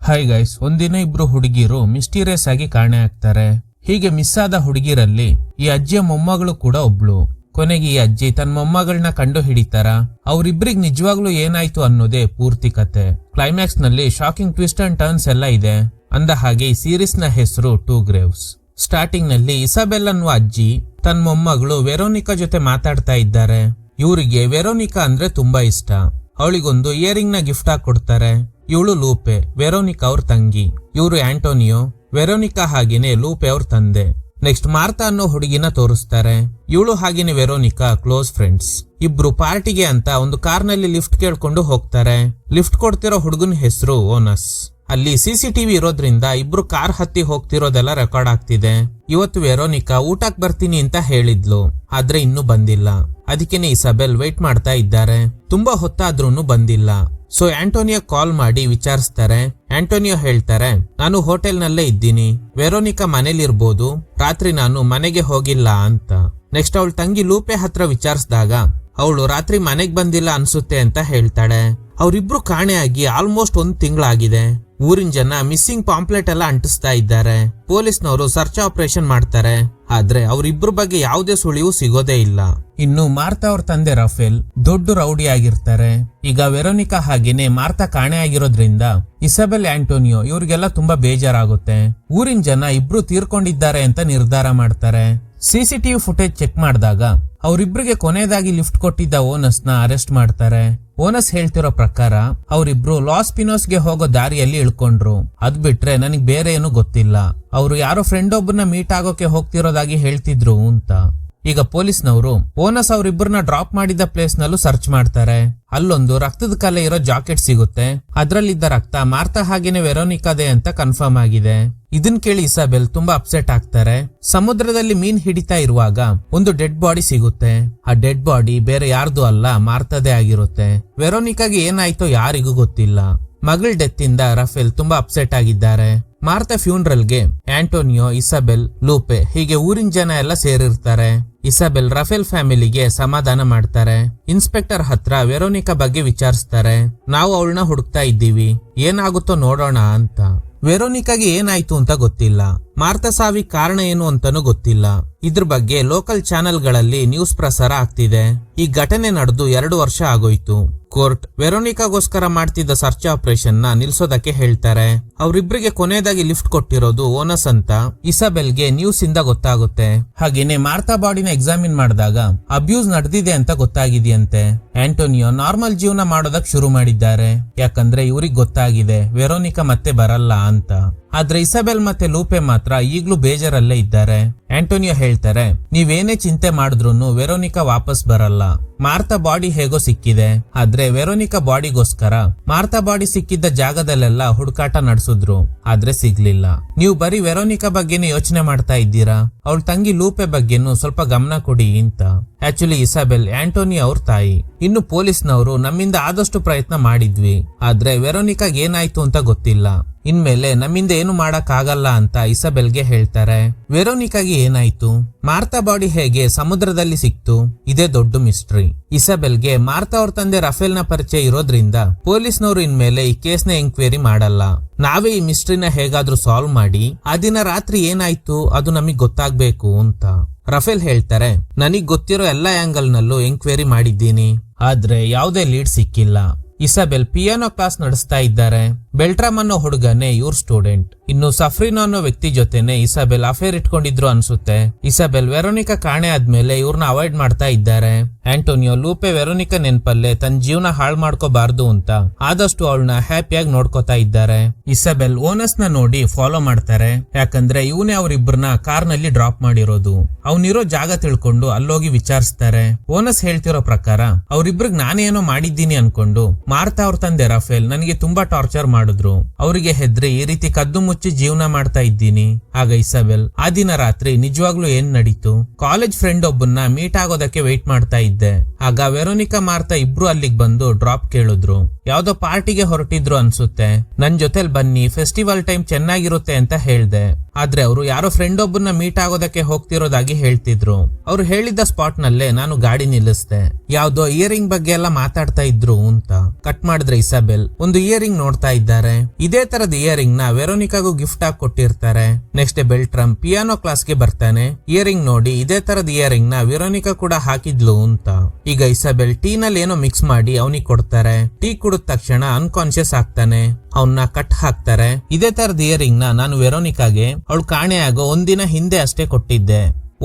Hi guys, ಒಂದಿನ ಇಬ್ರು ಹುಡುಗಿರು ಮಿಸ್ಟೀರಿಯಸ್ ಆಗಿ ಕಾಣೆ ಆಗ್ತಾರೆ. ಹೀಗೆ ಮಿಸ್ ಆದ ಹುಡುಗಿರಲ್ಲಿ ಈ ಅಜ್ಜಿಯ ಮೊಮ್ಮಗಳು ಕೂಡ ಒಬ್ಳು. ಕೊನೆಗೆ ಈ ಅಜ್ಜಿ ತನ್ನ ಮೊಮ್ಮಗಳನ್ನ ಕಂಡು ಹಿಡಿತಾರ. ಅವ್ರಿಬ್ರಿಗೆ ನಿಜವಾಗ್ಲೂ ಏನಾಯ್ತು ಅನ್ನೋದೇ ಪೂರ್ತಿ ಕತೆ. ಕ್ಲೈಮ್ಯಾಕ್ಸ್ ನಲ್ಲಿ ಶಾಕಿಂಗ್ ಟ್ವಿಸ್ಟ್ ಅಂಡ್ ಟರ್ನ್ಸ್ ಎಲ್ಲ ಇದೆ. ಅಂದ ಹಾಗೆ ಈ ಸೀರೀಸ್ ನ ಹೆಸರು ಟೂ ಗ್ರೇವ್ಸ್. ಸ್ಟಾರ್ಟಿಂಗ್ ನಲ್ಲಿ ಇಸಾಬೆಲ್ ಅನ್ನುವ ಅಜ್ಜಿ ತನ್ನ ಮೊಮ್ಮಗಳು ವೆರೋನಿಕಾ ಜೊತೆ ಮಾತಾಡ್ತಾ ಇದ್ದಾರೆ. ಇವರಿಗೆ ವೆರೋನಿಕಾ ಅಂದ್ರೆ ತುಂಬಾ ಇಷ್ಟ. ಅವಳಿಗೊಂದು ಇಯರಿಂಗ್ ನ ಗಿಫ್ಟ್ ಆಗಿ ಕೊಡ್ತಾರೆ. ಇವಳು ಲೂಪೆ, ವೆರೋನಿಕಾ ಅವ್ರ ತಂಗಿ. ಇವರು ಆಂಟೋನಿಯೋ, ವೆರೋನಿಕಾ ಹಾಗೇನೆ ಲೂಪೆ ಅವ್ರ ತಂದೆ. ನೆಕ್ಸ್ಟ್ ಮಾರ್ತಾ ಅನ್ನೋ ಹುಡುಗಿನ ತೋರಿಸ್ತಾರೆ. ಇವಳು ಹಾಗೇನೆ ವೆರೋನಿಕಾ ಕ್ಲೋಸ್ ಫ್ರೆಂಡ್ಸ್. ಇಬ್ರು ಪಾರ್ಟಿಗೆ ಅಂತ ಒಂದು ಕಾರ್ ನಲ್ಲಿ ಲಿಫ್ಟ್ ಕೇಳ್ಕೊಂಡು ಹೋಗ್ತಾರೆ. ಲಿಫ್ಟ್ ಕೊಡ್ತಿರೋ ಹುಡುಗನ ಹೆಸರು ಓನಸ್. ಅಲ್ಲಿ ಸಿಸಿಟಿವಿ ಇರೋದ್ರಿಂದ ಇಬ್ರು ಕಾರ್ ಹತ್ತಿ ಹೋಗ್ತಿರೋದೆಲ್ಲ ರೆಕಾರ್ಡ್ ಆಗ್ತಿದೆ. ಇವತ್ತು ವೆರೋನಿಕಾ ಊಟಕ್ ಬರ್ತೀನಿ ಅಂತ ಹೇಳಿದ್ಲು, ಆದ್ರೆ ಇನ್ನೂ ಬಂದಿಲ್ಲ. ಅದಕ್ಕೇನೆ ಇಸಾಬೆಲ್ ವೇಟ್ ಮಾಡ್ತಾ ಇದ್ದಾರೆ. ತುಂಬಾ ಹೊತ್ತಾದ್ರೂ ಬಂದಿಲ್ಲ. ಸೊ ಆಂಟೋನಿಯೋ ಕಾಲ್ ಮಾಡಿ ವಿಚಾರಿಸ್ತಾರೆ. ಆಂಟೋನಿಯೋ ಹೇಳ್ತಾರೆ, ನಾನು ಹೋಟೆಲ್ ನಲ್ಲೇ ಇದ್ದೀನಿ, ವೆರೋನಿಕಾ ಮನೇಲಿರ್ಬೋದು, ರಾತ್ರಿ ನಾನು ಮನೆಗೆ ಹೋಗಿಲ್ಲ ಅಂತ. ನೆಕ್ಸ್ಟ್ ಅವಳ ತಂಗಿ ಲೂಪೆ ಹತ್ರ ವಿಚಾರಿಸಿದಾಗ ಅವಳು ರಾತ್ರಿ ಮನೆಗ್ ಬಂದಿಲ್ಲ ಅನ್ಸುತ್ತೆ ಅಂತ ಹೇಳ್ತಾಳೆ. ಅವರಿಬ್ರು ಕಾಣೆಯಾಗಿ ಆಲ್ಮೋಸ್ಟ್ 1 ತಿಂಗಳಾಗಿದೆ. ಊರಿನ ಜನ ಮಿಸ್ಸಿಂಗ್ ಪಾಂಪ್ಲೆಟ್ ಎಲ್ಲ ಅಂಟಿಸ್ತಾ ಇದ್ದಾರೆ. ಪೊಲೀಸ್ನವರು ಸರ್ಚ್ ಆಪರೇಷನ್ ಮಾಡ್ತಾರೆ. ಆದ್ರೆ ಅವರಿಬ್ರು ಬಗ್ಗೆ ಯಾವುದೇ ಸುಳಿವು ಸಿಗೋದೇ ಇಲ್ಲ. ಇನ್ನು ಮಾರ್ತಾ ಅವ್ರ ತಂದೆ ರಫೇಲ್ ದೊಡ್ಡ ರೌಡಿ ಆಗಿರ್ತಾರೆ. ಈಗ ವೆರೋನಿಕಾ ಹಾಗೇನೆ ಮಾರ್ತಾ ಕಾಣೆ ಆಗಿರೋದ್ರಿಂದ ಇಸಾಬೆಲ್, ಆಂಟೋನಿಯೋ ಇವ್ರಿಗೆಲ್ಲ ತುಂಬಾ ಬೇಜಾರಾಗುತ್ತೆ. ಊರಿನ ಜನ ಇಬ್ರು ತೀರ್ಕೊಂಡಿದ್ದಾರೆ ಅಂತ ನಿರ್ಧಾರ ಮಾಡ್ತಾರೆ. ಸಿಸಿಟಿವಿ ಫುಟೇಜ್ ಚೆಕ್ ಮಾಡಿದಾಗ ಅವರಿಬ್ರಿಗೆ ಕೊನೆಯದಾಗಿ ಲಿಫ್ಟ್ ಕೊಟ್ಟಿದ್ದ ಓನಸ್ ನ ಅರೆಸ್ಟ್ ಮಾಡ್ತಾರೆ. ಓನಸ್ ಹೇಳ್ತಿರೋ ಪ್ರಕಾರ ಅವರಿಬ್ರು ಲಾಸ್ ಪಿನೋಸ್ಗೆ ಹೋಗೋ ದಾರಿಯಲ್ಲಿ ಇಳ್ಕೊಂಡ್ರು. ಅದ್ ಬಿಟ್ರೆ ನನಗ್ ಬೇರೆ ಏನು ಗೊತ್ತಿಲ್ಲ. ಅವರು ಯಾರೋ ಫ್ರೆಂಡ್ ಒಬ್ಬರನ್ನ ಮೀಟ್ ಆಗೋಕೆ ಹೋಗ್ತಿರೋದಾಗಿ ಹೇಳ್ತಿದ್ರು ಅಂತ. ಈಗ ಪೊಲೀಸ್ನವರು ಓನಸ್ ಅವರಿಬ್ಬರನ್ನ ಡ್ರಾಪ್ ಮಾಡಿದ್ದ ಪ್ಲೇಸ್ ನಲ್ಲೂ ಸರ್ಚ್ ಮಾಡ್ತಾರೆ. ಅಲ್ಲೊಂದು ರಕ್ತದ ಕಲೆ ಇರೋ ಜಾಕೆಟ್ ಸಿಗುತ್ತೆ. ಅದ್ರಲ್ಲಿದ್ದ ರಕ್ತ ಮಾರ್ತಾ ಹಾಗೇನೆ ವೆರೋನಿಕಾದೆ ಅಂತ ಕನ್ಫರ್ಮ್ ಆಗಿದೆ. ಇದನ್ ಕೇಳಿ ಇಸಾಬೆಲ್ ತುಂಬಾ ಅಪ್ಸೆಟ್ ಆಗ್ತಾರೆ. ಸಮುದ್ರದಲ್ಲಿ ಮೀನ್ ಹಿಡಿತಾ ಇರುವಾಗ ಒಂದು ಡೆಡ್ ಬಾಡಿ ಸಿಗುತ್ತೆ. ಆ ಡೆಡ್ ಬಾಡಿ ಬೇರೆ ಯಾರ್ದು ಅಲ್ಲ, ಮಾರ್ತದೇ ಆಗಿರುತ್ತೆ. ವೆರೋನಿಕಾಗೆ ಏನಾಯ್ತೋ ಯಾರಿಗೂ ಗೊತ್ತಿಲ್ಲ. ಮಗಳ ಡೆತ್ ಇಂದ ರಫೇಲ್ ತುಂಬಾ ಅಪ್ಸೆಟ್ ಆಗಿದ್ದಾರೆ. ಮಾರ್ತಾ ಫ್ಯೂನರಲ್ಗೆ ಆಂಟೋನಿಯೋ, ಇಸಾಬೆಲ್, ಲೂಪೆ ಹೀಗೆ ಊರಿನ ಜನ ಎಲ್ಲ ಸೇರಿರ್ತಾರೆ. ಇಸಾಬೆಲ್ ರಫೇಲ್ ಫ್ಯಾಮಿಲಿಗೆ ಸಮಾಧಾನ ಮಾಡ್ತಾರೆ. ಇನ್ಸ್ಪೆಕ್ಟರ್ ಹತ್ರ ವೆರೋನಿಕಾ ಬಗ್ಗೆ ವಿಚಾರಿಸ್ತಾರೆ. ನಾವು ಅವಳನ್ನ ಹುಡುಕ್ತಾ ಇದ್ದೀವಿ, ಏನಾಗುತ್ತೋ ನೋಡೋಣ ಅಂತ. ವೆರೋನಿಕಾಗೆ ಏನಾಯ್ತು ಅಂತ ಗೊತ್ತಿಲ್ಲ. ಮಾರ್ತಾ ಸಾವಿಗೆ ಕಾರಣ ಏನು ಅಂತಾನೂ ಗೊತ್ತಿಲ್ಲ. ಇದ್ರ ಬಗ್ಗೆ ಲೋಕಲ್ ಚಾನೆಲ್ ಗಳಲ್ಲಿ ನ್ಯೂಸ್ ಪ್ರಸಾರ ಆಗ್ತಿದೆ. ಈ ಘಟನೆ ನಡೆದು 2 ವರ್ಷ ಆಗೋಯ್ತು. ಕೋರ್ಟ್ ವೆರೋನಿಕಾಗೋಸ್ಕರ ಮಾಡ್ತಿದ್ದ ಸರ್ಚ್ ಆಪರೇಷನ್ ನ ನಿಲ್ಸೋದಕ್ಕೆ ಹೇಳ್ತಾರೆ. ಅವರಿಬ್ರಿಗೆ ಕೊನೆಯದಾಗಿ ಲಿಫ್ಟ್ ಕೊಟ್ಟಿರೋದು ಓನಸ್ ಅಂತ ಇಸಾಬೆಲ್ಗೆ ನ್ಯೂಸ್ ಇಂದ ಗೊತ್ತಾಗುತ್ತೆ. ಹಾಗೇನೆ ಮಾರ್ತಾ ಬಾಡಿನ ಎಕ್ಸಾಮಿನ್ ಮಾಡಿದಾಗ ಅಬ್ಯೂಸ್ ನಡೆದಿದೆ ಅಂತ ಗೊತ್ತಾಗಿದೆಯಂತೆ. ಆಂಟೋನಿಯೋ ನಾರ್ಮಲ್ ಜೀವನ ಮಾಡೋದಕ್ ಶುರು ಮಾಡಿದ್ದಾರೆ. ಯಾಕಂದ್ರೆ ಇವ್ರಿಗೆ ಗೊತ್ತಾಗಿದೆ ವೆರೋನಿಕಾ ಮತ್ತೆ ಬರಲ್ಲ ಅಂತ. ಆದ್ರೆ ಇಸಾಬೆಲ್ ಮತ್ತೆ ಲೂಪೆ ಮಾತ್ರ ಈಗ್ಲೂ ಬೇಜಾರಲ್ಲೇ ಇದ್ದಾರೆ. ಆಂಟೋನಿಯೋ ಹೇಳ್ತಾರೆ, ನೀವೇನೇ ಚಿಂತೆ ಮಾಡಿದ್ರು ವೆರೋನಿಕಾ ವಾಪಸ್ ಬರಲ್ಲ. ಮಾರ್ತಾ ಬಾಡಿ ಹೇಗೋ ಸಿಕ್ಕಿದೆ, ಆದ್ರೆ ವೆರೋನಿಕಾ ಬಾಡಿಗೋಸ್ಕರ ಮಾರ್ತಾ ಬಾಡಿ ಸಿಕ್ಕಿದ್ದ ಜಾಗದಲ್ಲೆಲ್ಲ ಹುಡುಕಾಟ ನಡೆಸಿದ್ರು, ಆದ್ರೆ ಸಿಗ್ಲಿಲ್ಲ. ನೀವು ಬರೀ ವೆರೋನಿಕಾ ಬಗ್ಗೆನೇ ಯೋಚನೆ ಮಾಡ್ತಾ ಇದ್ದೀರಾ, ಅವಳ ತಂಗಿ ಲೂಪೆ ಬಗ್ಗೆನೂ ಸ್ವಲ್ಪ ಗಮನ ಕೊಡಿ ಅಂತ. ಆಕ್ಚುಲಿ ಇಸಾಬೆಲ್ ಆಂಟೋನಿಯೋ ಅವ್ರ ತಾಯಿ. ಇನ್ನು ಪೊಲೀಸ್ನವರು ನಮ್ಮಿಂದ ಆದಷ್ಟು ಪ್ರಯತ್ನ ಮಾಡಿದ್ವಿ, ಆದ್ರೆ ವೆರೋನಿಕಾಗ್ ಏನಾಯ್ತು ಅಂತ ಗೊತ್ತಿಲ್ಲ. ಇನ್ಮೇಲೆ ನಮ್ಮಿಂದ ಏನು ಮಾಡಕ್ ಆಗಲ್ಲ ಅಂತ ಇಸಾಬೆಲ್ಗೆ ಹೇಳ್ತಾರೆ. ವೆರೋನಿಕಾಗೆ ಏನಾಯ್ತು, ಮಾರ್ತಾ ಬಾಡಿ ಹೇಗೆ ಸಮುದ್ರದಲ್ಲಿ ಸಿಕ್ತು, ಇದೇ ದೊಡ್ಡ ಮಿಸ್ಟ್ರಿ. ಇಸಾಬೆಲ್ಗೆ ಮಾರ್ತಾ ಅವ್ರ ತಂದೆ ರಫೇಲ್ ನ ಪರಿಚಯ ಇರೋದ್ರಿಂದ ಪೊಲೀಸ್ನವರು ಇನ್ಮೇಲೆ ಈ ಕೇಸ್ನ ಎಂಕ್ವೈರಿ ಮಾಡಲ್ಲ. ನಾವೇ ಈ ಮಿಸ್ಟ್ರಿನ ಹೇಗಾದ್ರೂ ಸಾಲ್ವ್ ಮಾಡಿ ಆ ದಿನ ರಾತ್ರಿ ಏನಾಯ್ತು ಅದು ನಮಗ್ ಗೊತ್ತಾಗ್ಬೇಕು ಅಂತ. ರಫೇಲ್ ಹೇಳ್ತಾರೆ, ನನಗ್ ಗೊತ್ತಿರೋ ಎಲ್ಲಾ ಆಂಗಲ್ ನಲ್ಲೂ ಎಂಕ್ವೈರಿ ಮಾಡಿದ್ದೀನಿ, ಆದ್ರೆ ಯಾವುದೇ ಲೀಡ್ ಸಿಕ್ಕಿಲ್ಲ. ಇಸಾಬೆಲ್ ಪಿಯಾನೋ ಕ್ಲಾಸ್ ನಡೆಸ್ತಾ ಇದ್ದಾರೆ. ಬೆಲ್ಟ್ರಾಮ್ ಅನ್ನೋ ಹುಡುಗನೇ ಇವ್ರ ಸ್ಟೂಡೆಂಟ್. ಇನ್ನು ಸಫ್ರಿನೋ ಅನ್ನೋ ವ್ಯಕ್ತಿ ಜೊತೆನೆ ಇಸಾಬೆಲ್ ಅಫೇರ್ ಇಟ್ಕೊಂಡಿದ್ರು ಅನ್ಸುತ್ತೆ. ಇಸಾಬೆಲ್ ವೆರೋನಿಕಾ ಕಾಣೆ ಆದ್ಮೇಲೆ ಇವ್ರನ್ನ ಅವಾಯ್ಡ್ ಮಾಡ್ತಾ ಇದ್ದಾರೆ. ಆಂಟೋನಿಯೋ ಲೂಪೆ ವೆರೋನಿಕಾ ನೆನ್ಪಲ್ಲೇ ತನ್ನ ಜೀವನ ಹಾಳು ಮಾಡ್ಕೋಬಾರ್ದು ಅಂತ ಆದಷ್ಟು ಅವಳನ್ನ ಹ್ಯಾಪಿಯಾಗಿ ನೋಡ್ಕೋತಾ ಇದ್ದಾರೆ. ಇಸಾಬೆಲ್ ಓನಸ್ ನ ನೋಡಿ ಫಾಲೋ ಮಾಡ್ತಾರೆ. ಯಾಕಂದ್ರೆ ಇವನೇ ಅವ್ರಿಬ್ರನ್ನ ಕಾರ್ ನಲ್ಲಿ ಡ್ರಾಪ್ ಮಾಡಿರೋದು. ಅವನಿರೋ ಜಾಗ ತಿಳ್ಕೊಂಡು ಅಲ್ಲೋಗಿ ವಿಚಾರಿಸ್ತಾರೆ. ಓನಸ್ ಹೇಳ್ತಿರೋ ಪ್ರಕಾರ ಅವ್ರಿಬ್ರಿಗೆ ನಾನೇನೋ ಮಾಡಿದ್ದೀನಿ ಅನ್ಕೊಂಡು ಮಾರ್ತಾ ಅವ್ರ ತಂದೆ ರಫೇಲ್ ನನಗೆ ತುಂಬಾ ಟಾರ್ಚರ್ ಮಾಡಿದ್ರು. ಅವರಿಗೆ ಹೆದ್ರಿ ಈ ರೀತಿ ಕದ್ದು ಮುಚ್ಚಿ ಜೀವನ ಮಾಡ್ತಾ ಇದ್ದೀನಿ. ಆಗ ಇಸಾಬೆಲ್, ಆ ದಿನ ರಾತ್ರಿ ನಿಜವಾಗ್ಲೂ ಏನ್ ನಡೀತು, ಕಾಲೇಜ್ ಫ್ರೆಂಡ್ ಒಬ್ಬನ್ನ ಮೀಟ್ ಆಗೋದಕ್ಕೆ ವೇಟ್ ಮಾಡ್ತಾ ಇದ್ದೆ. ಆಗ ವೆರೋನಿಕಾ ಮಾರ್ತಾ ಇಬ್ರು ಅಲ್ಲಿಗೆ ಬಂದು ಡ್ರಾಪ್ ಕೇಳಿದ್ರು. ಯಾವ್ದೋ ಪಾರ್ಟಿಗೆ ಹೊರಟಿದ್ರು ಅನ್ಸುತ್ತೆ. ನನ್ ಜೊತೆಲ್ ಬನ್ನಿ, ಫೆಸ್ಟಿವಲ್ ಟೈಮ್ ಚೆನ್ನಾಗಿರುತ್ತೆ ಅಂತ ಹೇಳ್ದೆ. ಆದ್ರೆ ಅವರು ಯಾರೋ ಫ್ರೆಂಡ್ ಒಬ್ಬನ್ನ ಮೀಟ್ ಆಗೋದಕ್ಕೆ ಹೋಗ್ತಿರೋದಾಗಿ ಹೇಳ್ತಿದ್ರು. ಅವ್ರು ಹೇಳಿದ್ದ ಸ್ಪಾಟ್ ನಲ್ಲೇ ನಾನು ಗಾಡಿ ನಿಲ್ಲಿಸ್ದೆ. ಯಾವ್ದೋ ಇಯರಿಂಗ್ ಬಗ್ಗೆ ಎಲ್ಲ ಮಾತಾಡ್ತಾ ಇದ್ರು ಅಂತ. ಕಟ್ ಮಾಡಿದ್ರೆ ಇಸಾಬೆಲ್ ಒಂದು ಇಯರಿಂಗ್ ನೋಡ್ತಾ ಇದ್ದಾರೆ. ಇದೇ ತರದ ಇಯರಿಂಗ್ ನ ವೆರೋನಿಕಾಗೂ ಗಿಫ್ಟ್ ಆಗಿ ಕೊಟ್ಟಿರ್ತಾರೆ. ನೆಕ್ಸ್ಟ್ ಬೆಲ್ಟ್ರಮ್ ಪಿಯಾನೋ ಕ್ಲಾಸ್ಗೆ ಬರ್ತಾನೆ. ಇಯರಿಂಗ್ ನೋಡಿ ಇದೇ ತರದ ಇಯರಿಂಗ್ ನ ವೆರೋನಿಕಾ ಕೂಡ ಹಾಕಿದ್ಲು ಅಂತ. ಈಗ ಇಸಾಬೆಲ್ ಟೀ ನಲ್ಲಿ ಏನೋ ಮಿಕ್ಸ್ ಮಾಡಿ ಅವನಿಗೆ ಕೊಡ್ತಾರೆ. ಟೀ ಕುಡಿದ ತಕ್ಷಣ ಅನ್ಕಾನ್ಶಿಯಸ್ ಆಗ್ತಾನೆ. ಅವನ್ನ ಕಟ್ ಹಾಕ್ತಾರೆ. ಇದೇ ತರದ ಇಯರಿಂಗ್ ನ ನಾನು ವೆರೋನಿಕಾಗೆ ಅವಳು ಕಾಣೆಯಾಗೋ ಒಂದಿನ ಹಿಂದೆ ಅಷ್ಟೇ ಕೊಟ್ಟಿದ್ದೆ.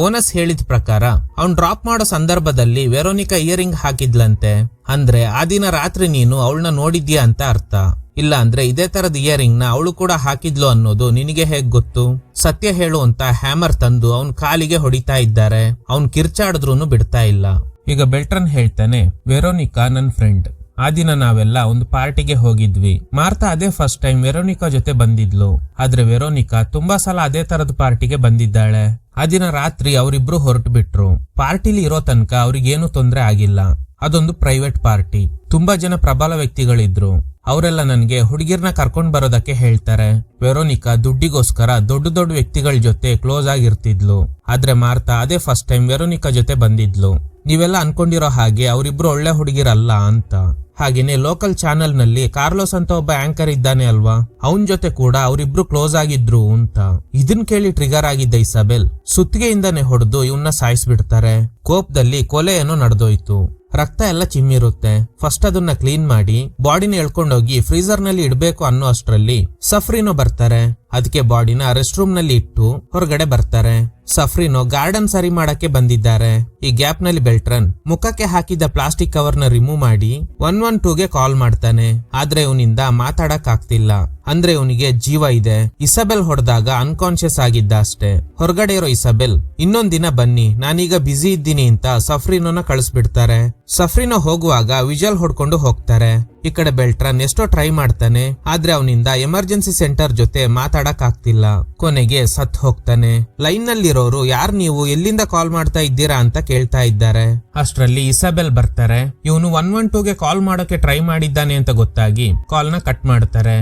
ಓನಸ್ ಹೇಳಿದ ಪ್ರಕಾರ ಅವ್ನ್ ಡ್ರಾಪ್ ಮಾಡೋ ಸಂದರ್ಭದಲ್ಲಿ ವೆರೋನಿಕಾ ಇಯರಿಂಗ್ ಹಾಕಿದ್ಲಂತೆ. ಅಂದ್ರೆ ಆ ದಿನ ರಾತ್ರಿ ನೀನು ಅವಳನ್ನ ನೋಡಿದ್ಯಾ ಅಂತ ಅರ್ಥ. ಇಲ್ಲ ಅಂದ್ರೆ ಇದೇ ತರದ ಇಯರಿಂಗ್ ನ ಅವಳು ಕೂಡ ಹಾಕಿದ್ಲು ಅನ್ನೋದು ನಿನಗೆ ಹೇಗ್ ಗೊತ್ತು? ಸತ್ಯ ಹೇಳು ಅಂತ ಹ್ಯಾಮರ್ ತಂದು ಅವನ್ ಕಾಲಿಗೆ ಹೊಡಿತಾ ಇದ್ದಾರೆ. ಅವ್ನ್ ಕಿರ್ಚಾಡಿದ್ರೂನು ಬಿಡ್ತಾ ಇಲ್ಲ. ಈಗ ಬೆಲ್ಟ್ರನ್ ಹೇಳ್ತಾನೆ, ವೆರೋನಿಕಾ ನನ್ ಫ್ರೆಂಡ್. ಆ ದಿನ ನಾವೆಲ್ಲ ಒಂದು ಪಾರ್ಟಿಗೆ ಹೋಗಿದ್ವಿ. ಮಾರ್ತಾ ಅದೇ ಫಸ್ಟ್ ಟೈಮ್ ವೆರೋನಿಕಾ ಜೊತೆ ಬಂದಿದ್ಲು. ಆದ್ರೆ ವೆರೋನಿಕಾ ತುಂಬಾ ಸಲ ಅದೇ ತರದ ಪಾರ್ಟಿಗೆ ಬಂದಿದ್ದಾಳೆ. ಆ ದಿನ ರಾತ್ರಿ ಅವರಿಬ್ರು ಹೊರಟು ಬಿಟ್ರು. ಪಾರ್ಟಿಲಿ ಇರೋ ತನಕ ಅವ್ರಿಗೇನು ತೊಂದ್ರೆ ಆಗಿಲ್ಲ. ಅದೊಂದು ಪ್ರೈವೇಟ್ ಪಾರ್ಟಿ. ತುಂಬಾ ಜನ ಪ್ರಬಲ ವ್ಯಕ್ತಿಗಳಿದ್ರು. ಅವರೆಲ್ಲ ನನ್ಗೆ ಹುಡುಗಿರ್ನ ಕರ್ಕೊಂಡ್ ಬರೋದಕ್ಕೆ ಹೇಳ್ತಾರೆ. ವೆರೋನಿಕಾ ದುಡ್ಡಿಗೋಸ್ಕರ ದೊಡ್ಡ ದೊಡ್ಡ ವ್ಯಕ್ತಿಗಳ ಜೊತೆ ಕ್ಲೋಸ್ ಆಗಿರ್ತಿದ್ಲು. ಆದ್ರೆ ಮಾರ್ತಾ ಅದೇ ಫಸ್ಟ್ ಟೈಮ್ ವೆರೋನಿಕಾ ಜೊತೆ ಬಂದಿದ್ಲು. ನೀವೆಲ್ಲ ಅನ್ಕೊಂಡಿರೋ ಹಾಗೆ ಅವರಿಬ್ರು ಒಳ್ಳೆ ಹುಡುಗಿರಲ್ಲ ಅಂತ. ಹಾಗೇನೆ ಲೋಕಲ್ ಚಾನೆಲ್ ನಲ್ಲಿ ಕಾರ್ಲೋಸ್ ಅಂತ ಒಬ್ಬ ಆಂಕರ್ ಇದ್ದಾನೆ ಅಲ್ವಾ, ಅವನ್ ಜೊತೆ ಕೂಡ ಅವರಿಬ್ರು ಕ್ಲೋಸ್ ಆಗಿದ್ರು ಅಂತ. ಇದನ್ ಕೇಳಿ ಟ್ರಿಗರ್ ಆಗಿದ್ದ ಇಸಾಬೆಲ್ ಸುತ್ತಿಗೆಯಿಂದಾನೆ ಹೊಡೆದು ಇವನ್ನ ಸಾಯಿಸ್ಬಿಡ್ತಾರೆ. ಕೋಪದಲ್ಲಿ ಕೊಲೆ ಏನೋ ನಡೆದೋಯ್ತು. ರಕ್ತ ಎಲ್ಲ ಚಿಮ್ಮಿರುತ್ತೆ. ಫಸ್ಟ್ ಅದನ್ನ ಕ್ಲೀನ್ ಮಾಡಿ ಬಾಡಿನ ಎಳ್ಕೊಂಡೋಗಿ ಫ್ರೀಜರ್ ನಲ್ಲಿ ಇಡ್ಬೇಕು ಅನ್ನೋ ಅಷ್ಟ್ರಲ್ಲಿ ಸಫ್ರಿನೋ ಬರ್ತಾರೆ. ಅದಕ್ಕೆ ಬಾಡಿನ ರೆಸ್ಟ್ ರೂಮ್ ನಲ್ಲಿ ಇಟ್ಟು ಹೊರಗಡೆ ಬರ್ತಾರೆ. ಸಫ್ರಿನೋ ಗಾರ್ಡನ್ ಸರಿ ಮಾಡಕ್ಕೆ ಬಂದಿದ್ದಾರೆ. ಈ ಗ್ಯಾಪ್ ನಲ್ಲಿ ಬೆಲ್ಟ್ರನ್ ಮುಖಕ್ಕೆ ಹಾಕಿದ್ದ ಪ್ಲಾಸ್ಟಿಕ್ ಕವರ್ ನ ರಿಮೂವ್ ಮಾಡಿ 112ಗೆ ಕಾಲ್ ಮಾಡ್ತಾನೆ. ಆದ್ರೆ ಇವನಿಂದ ಮಾತಾಡಕ್ ಆಗ್ತಿಲ್ಲ. ಅಂದ್ರೆ ಇವನಿಗೆ ಜೀವ ಇದೆ. ಇಸಾಬೆಲ್ ಹೊಡೆದಾಗ ಅನ್ಕಾನ್ಶಿಯಸ್ ಆಗಿದ್ದ ಅಷ್ಟೇ. ಹೊರಗಡೆ ಇರೋ ಇಸಾಬೆಲ್ ಇನ್ನೊಂದ್ ದಿನ ಬನ್ನಿ, ನಾನೀಗ ಬ್ಯುಸಿ ಇದ್ದೀನಿ ಅಂತ ಸಫ್ರಿನೋನ ಕಳಿಸ್ಬಿಡ್ತಾರೆ. ಸಫ್ರಿನೋ ಹೋಗುವಾಗ ವಿಜಲ್ ಹೊಡ್ಕೊಂಡು ಹೋಗ್ತಾರೆ. ಈ ಕಡೆ ಬೆಲ್ಟ್ರನ್ ಎಷ್ಟೋ ಟ್ರೈ ಮಾಡ್ತಾನೆ. ಆದ್ರೆ ಅವನಿಂದ ಎಮರ್ಜೆನ್ಸಿ ಸೆಂಟರ್ ಜೊತೆ ಮಾತಾಡಕ್ ಆಗ್ತಿಲ್ಲ. ಕೊನೆಗೆ ಸತ್ ಹೋಗ್ತಾನೆ. ಲೈನ್ ನಲ್ಲಿರೋರು ಯಾರ್ ನೀವು, ಎಲ್ಲಿಂದ ಕಾಲ್ ಮಾಡ್ತಾ ಇದ್ದೀರಾ ಅಂತ ಕೇಳ್ತಾ ಇದ್ದಾರೆ. ಅಷ್ಟ್ರಲ್ಲಿ ಇಸಾಬೆಲ್ ಬರ್ತಾರೆ. ಇವನು 112ಗೆ ಕಾಲ್ ಮಾಡೋಕೆ ಟ್ರೈ ಮಾಡಿದ್ದಾನೆ ಅಂತ ಗೊತ್ತಾಗಿ ಕಾಲ್ ನ ಕಟ್ ಮಾಡ್ತಾರೆ.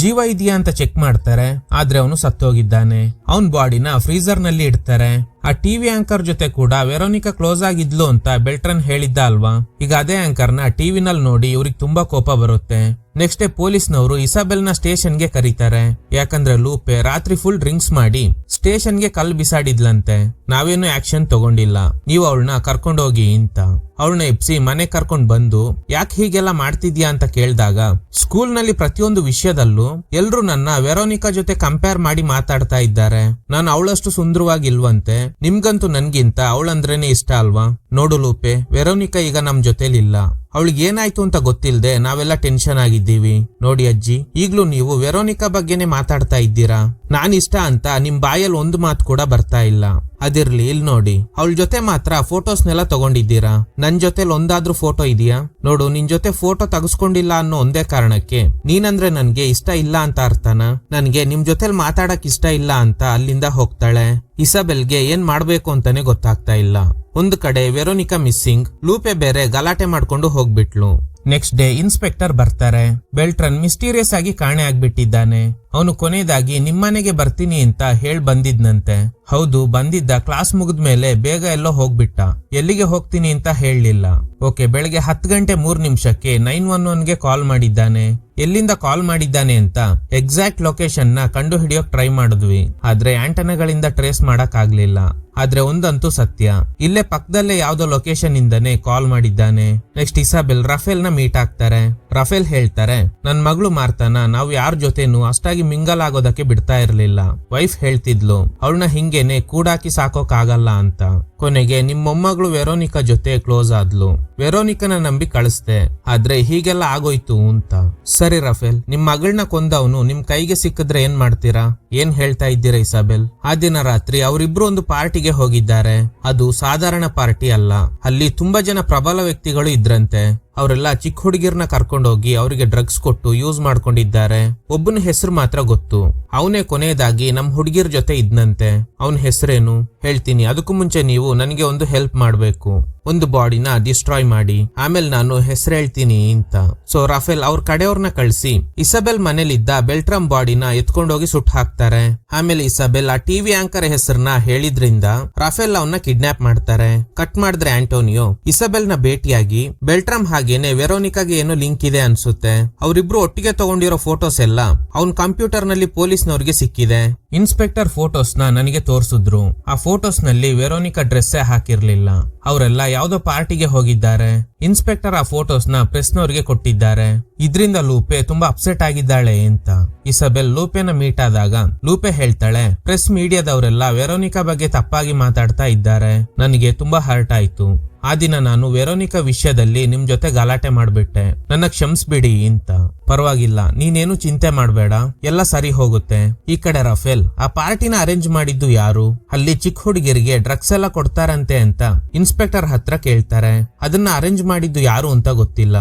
ಜೀವ ಇದೆಯಾ ಅಂತ ಚೆಕ್ ಮಾಡ್ತಾರೆ. ಆದ್ರೆ ಅವನು ಸತ್ತೋಗಿದ್ದಾನೆ. ಅವನ್ ಬಾಡಿನ ಫ್ರೀಜರ್ ನಲ್ಲಿ ಇಡ್ತಾರೆ. ಆ ಟಿವಿ ಆಂಕರ್ ಜೊತೆ ಕೂಡ ವೆರೋನಿಕಾ ಕ್ಲೋಸ್ ಆಗಿದ್ಲು ಅಂತ ಬೆಲ್ಟ್ರನ್ ಹೇಳಿದ್ದ ಅಲ್ವಾ. ಈಗ ಅದೇ ಆಂಕರ್ ನ ಟಿವಿ ನಲ್ಲಿ ನೋಡಿ ಇವ್ರಿಗೆ ತುಂಬಾ ಕೋಪ ಬರುತ್ತೆ. ನೆಕ್ಸ್ಟ್ ಡೇ ಪೊಲೀಸ್ನವರು ಇಸಾಬೆಲ್ ನ ಸ್ಟೇಷನ್ಗೆ ಕರೀತಾರೆ. ಯಾಕಂದ್ರೆ ಲೂಪೆ ರಾತ್ರಿ ಫುಲ್ ಡ್ರಿಂಕ್ಸ್ ಮಾಡಿ ಸ್ಟೇಷನ್ಗೆ ಕಲ್ ಬಿಸಾಡಿದ್ಲಂತೆ. ನಾವೇನು ಆಕ್ಷನ್ ತಗೊಂಡಿಲ್ಲ, ನೀವು ಅವಳನ್ನ ಕರ್ಕೊಂಡೋಗಿ ಅಂತ. ಅವಳನ್ನ ಎಪ್ಸಿ ಮನೆ ಕರ್ಕೊಂಡ್ ಬಂದು ಯಾಕೆ ಹೀಗೆಲ್ಲ ಮಾಡ್ತಿದ್ಯಾ ಅಂತ ಕೇಳಿದಾಗ, ಸ್ಕೂಲ್ ನಲ್ಲಿ ಪ್ರತಿಯೊಂದು ವಿಷಯದಲ್ಲೂ ಎಲ್ರು ನನ್ನ ವೆರೋನಿಕಾ ಜೊತೆ ಕಂಪೇರ್ ಮಾಡಿ ಮಾತಾಡ್ತಾ ಇದ್ದಾರೆ. ನಾನು ಅವಳಷ್ಟು ಸುಂದರವಾಗಿಲ್ವಂತೆ. ನಿಮ್ಗಂತೂ ನನ್ಗಿಂತ ಅವಳಂದ್ರೇನೆ ಇಷ್ಟ ಅಲ್ವಾ. ನೋಡು ಲೂಪೆ, ವೆರೋನಿಕಾ ಈಗ ನಮ್ ಜೊತೆಲಿಲ್ಲ. ಅವಳಿಗೆ ಏನಾಯ್ತು ಅಂತ ಗೊತ್ತಿಲ್ಲದೆ ನಾವೆಲ್ಲ ಟೆನ್ಷನ್ ಆಗಿದ್ದೀವಿ. ನೋಡಿ ಅಜ್ಜಿ, ಈಗ್ಲೂ ನೀವು ವೆರೋನಿಕಾ ಬಗ್ಗೆನೆ ಮಾತಾಡ್ತಾ ಇದ್ದೀರಾ. ನಾನಿಷ್ಟ ಅಂತ ನಿಮ್ ಬಾಯಲ್ಲಿ ಒಂದು ಮಾತು ಕೂಡ ಬರ್ತಾ ಇಲ್ಲ. ಅದಿರ್ಲಿ, ಇಲ್ಲಿ ನೋಡಿ, ಅವಳ ಜೊತೆ ಮಾತ್ರ ಫೋಟೋಸ್ನೆಲ್ಲ ತಗೊಂಡಿದ್ದೀರಾ. ನನ್ ಜೊತೆಲಿ ಒಂದಾದ್ರೂ ಫೋಟೋ ಇದೆಯಾ? ನೋಡು, ನಿನ್ ಜೊತೆ ಫೋಟೋ ತಗಸ್ಕೊಂಡಿಲ್ಲ ಅನ್ನೋ ಒಂದೇ ಕಾರಣಕ್ಕೆ ನೀನಂದ್ರೆ ನನ್ಗೆ ಇಷ್ಟ ಇಲ್ಲ ಅಂತ ಅರ್ಥನಾ? ನನ್ಗೆ ನಿಮ್ ಜೊತೆಲಿ ಮಾತಾಡಕ್ ಇಷ್ಟ ಇಲ್ಲ ಅಂತ ಅಲ್ಲಿಂದ ಹೋಗ್ತಾಳೆ. ಇಸಾಬೆಲ್ಗೆ ಏನ್ ಮಾಡ್ಬೇಕು ಅಂತಾನೆ ಗೊತ್ತಾಗ್ತಾ ಇಲ್ಲ. ಒಂದು ಕಡೆ ವೆರೋನಿಕಾ ಮಿಸ್ಸಿಂಗ್, ಲೂಪೆ ಬೇರೆ ಗಲಾಟೆ ಮಾಡ್ಕೊಂಡು ಹೋಗ್ಬಿಟ್ಲು. ನೆಕ್ಸ್ಟ್ ಡೇ ಇನ್ಸ್ಪೆಕ್ಟರ್ ಬರ್ತಾರೆ. ಬೆಲ್ಟ್ರನ್ ಮಿಸ್ಟೀರಿಯಸ್ ಆಗಿ ಕಾಣೆ ಆಗ್ಬಿಟ್ಟಿದ್ದಾನೆ. ಅವನು ಕೊನೆಯದಾಗಿ ನಿಮ್ಮನೆಗೆ ಬರ್ತೀನಿ ಅಂತ ಹೇಳ್ ಬಂದಿದ್ನಂತೆ. ಹೌದು, ಬಂದಿದ್ದ. ಕ್ಲಾಸ್ ಮುಗಿದ್ಮೇಲೆ ಬೇಗ ಎಲ್ಲೋ ಹೋಗ್ಬಿಟ್ಟ. ಎಲ್ಲಿಗೆ ಹೋಗ್ತೀನಿ ಅಂತ ಹೇಳಲಿಲ್ಲ. ಓಕೆ, ಬೆಳಗ್ಗೆ 10:03 911ಗೆ ಕಾಲ್ ಮಾಡಿದ್ದಾನೆ. ಎಲ್ಲಿಂದ ಕಾಲ್ ಮಾಡಿದ್ದಾನೆ ಅಂತ ಎಕ್ಸಾಕ್ಟ್ ಲೊಕೇಶನ್ ನ ಕಂಡು ಹಿಡಿಯೋಕ್ ಟ್ರೈ ಮಾಡಿದ್ವಿ. ಆದ್ರೆ ಆಂಟನಾಗಳಿಂದ ಟ್ರೇಸ್ ಮಾಡಕ್ ಆಗ್ಲಿಲ್ಲ. ಆದ್ರೆ ಒಂದಂತೂ ಸತ್ಯ, ಇಲ್ಲೇ ಪಕ್ಕದಲ್ಲೇ ಯಾವ್ದೋ ಲೊಕೇಶನ್ ಇಂದಾನೆ ಕಾಲ್ ಮಾಡಿದ್ದಾನೆ. ನೆಕ್ಸ್ಟ್ ಇಸಾಬೆಲ್ ರಫೇಲ್ ನ ಮೀಟ್ ಆಗ್ತಾರೆ. ರಫೇಲ್ ಹೇಳ್ತಾರೆ, ನನ್ ಮಗಳು ಮಾರ್ತಾನ ನಾವು ಯಾರ ಜೊತೆನೂ ಅಷ್ಟಾಗಿ ಮಿಂಗಲ್ ಆಗೋದಕ್ಕೆ ಬಿಡ್ತಾ ಇರ್ಲಿಲ್ಲ. ವೈಫ್ ಹೇಳ್ತಿದ್ಲು ಅವಳನ್ನ ಹಿಂಗೇನೆ ಕೂಡಾಕಿ ಸಾಕೋಕ್ ಆಗಲ್ಲ ಅಂತ. ಕೊನೆಗೆ ನಿಮ್ ಮೊಮ್ಮಗಳು ವೆರೋನಿಕಾ ಜೊತೆ ಕ್ಲೋಸ್ ಆದ್ಲು. ವೆರೋನಿಕಾನ ನಂಬಿ ಕಳಿಸ್ದೆ, ಆದ್ರೆ ಹೀಗೆಲ್ಲ ಆಗೋಯ್ತು ಅಂತ. ಸರಿ ರಫೇಲ್, ನಿಮ್ ಮಗಳನ್ನ ಕೊಂದವನು ನಿಮ್ ಕೈಗೆ ಸಿಕ್ಕಿದ್ರೆ ಏನ್ ಮಾಡ್ತೀರಾ? ಏನ್ ಹೇಳ್ತಾ ಇದ್ದೀರಾ ಇಸಾಬೆಲ್? ಆ ದಿನ ರಾತ್ರಿ ಅವರಿಬ್ರು ಒಂದು ಪಾರ್ಟಿಗೆ ಹೋಗಿದ್ದಾರೆ. ಅದು ಸಾಧಾರಣ ಪಾರ್ಟಿ ಅಲ್ಲ. ಅಲ್ಲಿ ತುಂಬಾ ಜನ ಪ್ರಬಲ ವ್ಯಕ್ತಿಗಳು ಇದ್ರಂತೆ. ಅವರೆಲ್ಲ ಚಿಕ್ಕ ಹುಡುಗಿರ್ನ ಕರ್ಕೊಂಡೋಗಿ ಅವರಿಗೆ ಡ್ರಗ್ಸ್ ಕೊಟ್ಟು ಯೂಸ್ ಮಾಡ್ಕೊಂಡಿದ್ದಾರೆ. ಒಬ್ಬನ ಹೆಸರು ಮಾತ್ರ ಗೊತ್ತು. ಅವನೇ ಕೊನೆಯದಾಗಿ ನಮ್ ಹುಡುಗಿರ್ ಜೊತೆ ಇದ್ನಂತೆ. ಅವನ್ ಹೆಸರೇನು ಹೇಳ್ತೀನಿ, ಅದಕ್ಕೂ ಮುಂಚೆ ನೀವು ನನಗೆ ಒಂದು ಹೆಲ್ಪ್ ಮಾಡ್ಬೇಕು. ಒಂದು ಬಾಡಿನ ಡಿಸ್ಟ್ರಾಯ್ ಮಾಡಿ, ಆಮೇಲೆ ನಾನು ಹೆಸರು ಹೇಳ್ತೀನಿ ಅಂತ. ಸೊ ರಾಫೆಲ್ ಅವ್ರ ಕಡೆಯವ್ರನ್ನ ಕಳಿಸಿ ಇಸಬೆಲ್ ಮನೇಲಿದ್ದ ಬೆಲ್ಟ್ರಾಮ್ ಬಾಡಿನ ಎತ್ಕೊಂಡೋಗಿ ಸುಟ್ಟು ಹಾಕ್ತಾರೆ. ಆಮೇಲೆ ಇಸಬೆಲ್ ಆ ಟಿವಿ ಆಂಕರ್ ಹೆಸರನ್ನ ಹೇಳಿದ್ರಿಂದ ರಾಫೆಲ್ ಅವನ್ನ ಕಿಡ್ನಾಪ್ ಮಾಡ್ತಾರೆ. ಕಟ್ ಮಾಡಿದ್ರೆ ಆಂಟೋನಿಯೋ ಇಸಬೆಲ್ ನ ಭೇಟಿಯಾಗಿ ಬೆಲ್ಟ್ರಾಮ್ ಹಾಗೇನೆ ವೆರೋನಿಕಾಗೆ ಏನೋ ಲಿಂಕ್ ಇದೆ ಅನ್ಸುತ್ತೆ. ಅವರಿಬ್ರು ಒಟ್ಟಿಗೆ ತಗೊಂಡಿರೋ ಫೋಟೋಸ್ ಎಲ್ಲ ಅವನ್ ಕಂಪ್ಯೂಟರ್ ನಲ್ಲಿ ಪೊಲೀಸ್ನವ್ರಿಗೆ ಸಿಕ್ಕಿದೆ. ಇನ್ಸ್ಪೆಕ್ಟರ್ ಫೋಟೋಸ್ ನ ನನಗೆ ತೋರಿಸಿದ್ರು. ಆ ಫೋಟೋಸ್ ನಲ್ಲಿ ವೆರೋನಿಕಾ ಡ್ರೆಸ್ಸೇ ಹಾಕಿರ್ಲಿಲ್ಲ. ಅವರೆಲ್ಲ ಯಾವ್ದೋ ಪಾರ್ಟಿಗೆ ಹೋಗಿದ್ದಾರೆ. ಇನ್ಸ್ಪೆಕ್ಟರ್ ಆ ಫೋಟೋಸ್ ನ ಪ್ರೆಸ್ನವ್ರಿಗೆ ಕೊಟ್ಟಿದ್ದಾರೆ. ಇದ್ರಿಂದ ಲೂಪೆ ತುಂಬಾ ಅಪ್ಸೆಟ್ ಆಗಿದ್ದಾಳೆ ಅಂತ. ಇಸಬೆಲ್ ಲೂಪೆನ ಮೀಟ್ ಆದಾಗ ಲೂಪೆ ಹೇಳ್ತಾಳೆ, ಪ್ರೆಸ್ ಮೀಡಿಯಾದವರೆಲ್ಲ ವೆರೋನಿಕಾ ಬಗ್ಗೆ ತಪ್ಪಾಗಿ ಮಾತಾಡ್ತಾ ಇದ್ದಾರೆ. ನನಗೆ ತುಂಬಾ ಹರ್ಟ್ ಆಯ್ತು. ಆ ದಿನ ನಾನು ವೆರೋನಿಕಾ ವಿಷಯದಲ್ಲಿ ನಿಮ್ ಜೊತೆ ಗಲಾಟೆ ಮಾಡ್ಬಿಟ್ಟೆ. ನನ್ನ ಕ್ಷಮಿಸ್ಬಿಡಿ ಅಂತ. ಪರವಾಗಿಲ್ಲ, ನೀನೇನು ಚಿಂತೆ ಮಾಡ್ಬೇಡ, ಎಲ್ಲ ಸರಿ ಹೋಗುತ್ತೆ. ಈ ಕಡೆ ರಾಫೆಲ್ ಆ ಪಾರ್ಟಿನ ಅರೇಂಜ್ ಮಾಡಿದ್ದು ಯಾರು, ಅಲ್ಲಿ ಚಿಕ್ಕ ಹುಡುಗಿರಿಗೆ ಡ್ರಗ್ಸ್ ಎಲ್ಲ ಕೊಡ್ತಾರಂತೆ ಅಂತ ಇನ್ಸ್ಪೆಕ್ಟರ್ ಹತ್ರ ಕೇಳ್ತಾರೆ. ಅದನ್ನ ಅರೇಂಜ್ ಮಾಡಿದ್ದು ಯಾರು ಅಂತ ಗೊತ್ತಿಲ್ಲ.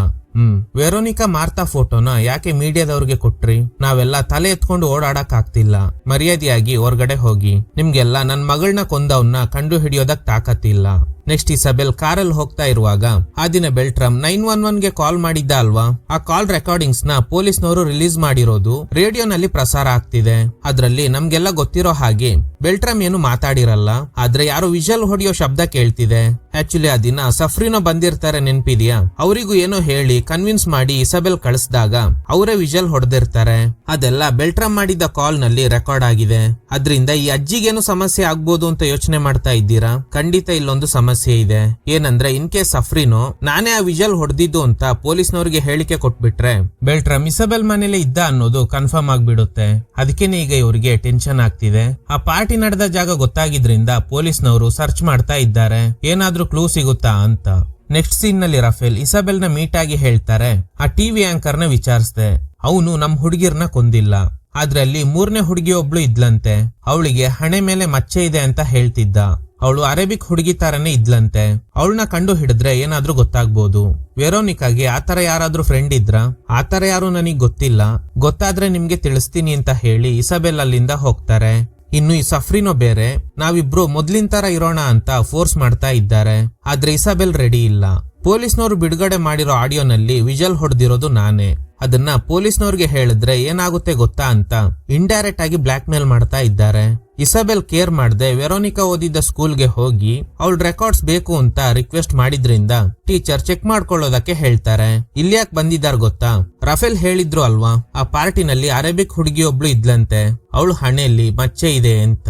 ವೆರೋನಿಕಾ ಮಾರ್ತಾ ಫೋಟೋನ ಯಾಕೆ ಮೀಡಿಯಾದವ್ರಿಗೆ ಕೊಟ್ರಿ? ನಾವೆಲ್ಲ ತಲೆ ಎತ್ಕೊಂಡು ಓಡಾಡಕ್ ಆಗ್ತಿಲ್ಲ. ಮರ್ಯಾದೆಯಾಗಿ ಹೊರಗಡೆ ಹೋಗಿ. ನಿಮ್ಗೆಲ್ಲ ನನ್ ಮಗಳನ್ನ ಕೊಂದವನ್ನ ಕಂಡು ಹಿಡಿಯೋದಕ್ ತಾಕತ್ತಿಲ್ಲ. ನೆಕ್ಸ್ಟ್ ಇಸಬೆಲ್ ಕಾರಲ್ಲಿ ಹೋಗ್ತಾ ಇರುವಾಗ ಆ ದಿನ ಬೆಲ್ಟ್ರಾಮ್ 911ಗೆ ಕಾಲ್ ಮಾಡಿದ್ದ ಅಲ್ವಾ? ಆ ಕಾಲ್ ರೆಕಾರ್ಡಿಂಗ್ಸ್ ನ ಪೊಲೀಸ್ನವರು ರಿಲೀಸ್ ಮಾಡಿರೋದು ರೇಡಿಯೋನಲ್ಲಿ ಪ್ರಸಾರ ಆಗ್ತಿದೆ. ಅದ್ರಲ್ಲಿ ನಮ್ಗೆಲ್ಲ ಗೊತ್ತಿರೋ ಹಾಗೆ ಬೆಲ್ಟ್ರಾಮ್ ಏನು ಮಾತಾಡಿರಲ್ಲ, ಆದ್ರೆ ಯಾರೋ ವಿಜಲ್ ಹೊಡೆಯೋ ಶಬ್ದ ಕೇಳ್ತಿದೆ. ಆಕ್ಚುಲಿ ಆ ದಿನ ಸಫ್ರಿನೋ ಬಂದಿರ್ತಾರೆ, ನೆನ್ಪಿದ್ಯಾ? ಅವರಿಗೂ ಏನೋ ಹೇಳಿ ಕನ್ವಿನ್ಸ್ ಮಾಡಿ ಇಸಬೆಲ್ ಕಳಿಸಿದಾಗ ಅವರೇ ವಿಜಲ್ ಹೊಡೆದಿರ್ತಾರೆ. ಅದೆಲ್ಲ ಬೆಲ್ಟ್ರಾಮ್ ಮಾಡಿದ್ದ ಕಾಲ್ ನಲ್ಲಿ ರೆಕಾರ್ಡ್ ಆಗಿದೆ. ಅದ್ರಿಂದ ಈ ಅಜ್ಜಿಗೇನು ಸಮಸ್ಯೆ ಆಗ್ಬೋದು ಅಂತ ಯೋಚನೆ ಮಾಡ್ತಾ ಇದ್ದೀರಾ? ಖಂಡಿತ ಇಲ್ಲೊಂದು ಸಮಸ್ಯೆ ಇದೆ. ಏನಂದ್ರೆ ಇನ್ ಕೇಸ್ ಸಫ್ರಿನೋ ನಾನೇ ಆ ವಿಜಲ್ ಹೊಡೆದಿದ್ದು ಅಂತ ಪೊಲೀಸ್ನವ್ರಿಗೆ ಹೇಳಿಕೆ ಕೊಟ್ಬಿಟ್ರೆ ಬೆಲ್ಟ್ರಾಮ್ ಇಸಬೆಲ್ ಮನೇಲೆ ಇದ್ದ ಅನ್ನೋದು ಕನ್ಫರ್ಮ್ ಆಗ್ಬಿಡುತ್ತೆ. ಅದಕ್ಕೇನೆ ಈಗ ಇವ್ರಿಗೆ ಟೆನ್ಷನ್ ಆಗ್ತಿದೆ. ಆ ಪಾರ್ಟಿ ನಡೆದ ಜಾಗ ಗೊತ್ತಾಗಿದ್ರಿಂದ ಪೊಲೀಸ್ನವರು ಸರ್ಚ್ ಮಾಡ್ತಾ ಇದ್ದಾರೆ, ಏನಾದ್ರೂ ಕ್ಲೂ ಸಿಗುತ್ತಾ ಅಂತ. ನೆಕ್ಸ್ಟ್ ಸೀನ್ ನಲ್ಲಿ ರಾಫೆಲ್ ಇಸಬೆಲ್ ನ ಮೀಟ್ ಆಗಿ ಹೇಳ್ತಾರೆ, ಆ ಟಿವಿ ಆಂಕರ್ ನ ವಿಚಾರಿಸ್ದೆ. ಅವನು ನಮ್ ಹುಡುಗಿರ್ನ ಕೊಂದಿಲ್ಲ, ಆದ್ರೆ ಅಲ್ಲಿ 3ನೇ ಹುಡುಗಿ ಒಬ್ಳು ಇದ್ಲಂತೆ. ಅವಳಿಗೆ ಹಣೆ ಮೇಲೆ ಮಚ್ಚೆ ಇದೆ ಅಂತ ಹೇಳ್ತಿದ್ದ. ಅವಳು ಅರೇಬಿಕ್ ಹುಡುಗಿ ತರನೇ ಇದ್ಲಂತೆ. ಅವಳನ್ನ ಕಂಡು ಹಿಡಿದ್ರೆ ಏನಾದ್ರೂ ಗೊತ್ತಾಗ್ಬೋದು. ವೆರೋನಿಕಾಗೆ ಆತರ ಯಾರಾದ್ರೂ ಫ್ರೆಂಡ್ ಇದ್ರ? ಆತರ ಯಾರು ನನಗ್ ಗೊತ್ತಿಲ್ಲ, ಗೊತ್ತಾದ್ರೆ ನಿಮ್ಗೆ ತಿಳಿಸ್ತೀನಿ ಅಂತ ಹೇಳಿ ಇಸಬೆಲ್ ಅಲ್ಲಿಂದ ಹೋಗ್ತಾರೆ. ಇನ್ನು ಈ ಸಫ್ರಿನೋ ಬೇರೆ ನಾವಿಬ್ರು ಮೊದ್ಲಿನ ತರ ಇರೋಣ ಅಂತ ಫೋರ್ಸ್ ಮಾಡ್ತಾ ಇದ್ದಾರೆ. ಆದ್ರೆ ಇಸಬೆಲ್ ರೆಡಿ ಇಲ್ಲ. ಪೊಲೀಸ್ನವರು ಬಿಡುಗಡೆ ಮಾಡಿರೋ ಆಡಿಯೋನಲ್ಲಿ ವಿಜಲ್ ಹೊಡೆದಿರೋದು ನಾನೇ. ಅದನ್ನ ಪೊಲೀಸ್ನವ್ರಿಗೆ ಹೇಳಿದ್ರೆ ಏನಾಗುತ್ತೆ ಗೊತ್ತಾ ಅಂತ ಇಂಡೈರೆಕ್ಟ್ ಆಗಿ ಬ್ಲಾಕ್ ಮೇಲ್ ಮಾಡ್ತಾ ಇದ್ದಾರೆ. ಇಸಬೆಲ್ ಕೇರ್ ಮಾಡದೆ ವೆರೋನಿಕಾ ಓದಿದ್ದ ಸ್ಕೂಲ್ಗೆ ಹೋಗಿ ಅವಳ ರೆಕಾರ್ಡ್ಸ್ ಬೇಕು ಅಂತ ರಿಕ್ವೆಸ್ಟ್ ಮಾಡಿದ್ರಿಂದ ಟೀಚರ್ ಚೆಕ್ ಮಾಡ್ಕೊಳ್ಳೋದಕ್ಕೆ ಹೇಳ್ತಾರೆ. ಇಲ್ಲಿ ಯಾಕೆ ಬಂದಿದ್ದಾರೆ ಗೊತ್ತಾ? ರಾಫೆಲ್ ಹೇಳಿದ್ರು ಅಲ್ವಾ, ಆ ಪಾರ್ಟಿನಲ್ಲಿ ಅರೇಬಿಕ್ ಹುಡುಗಿ ಒಬ್ಳು ಇದ್ಲಂತೆ, ಅವಳು ಹಣೆಯಲ್ಲಿ ಮಚ್ಚೆ ಇದೆ ಅಂತ.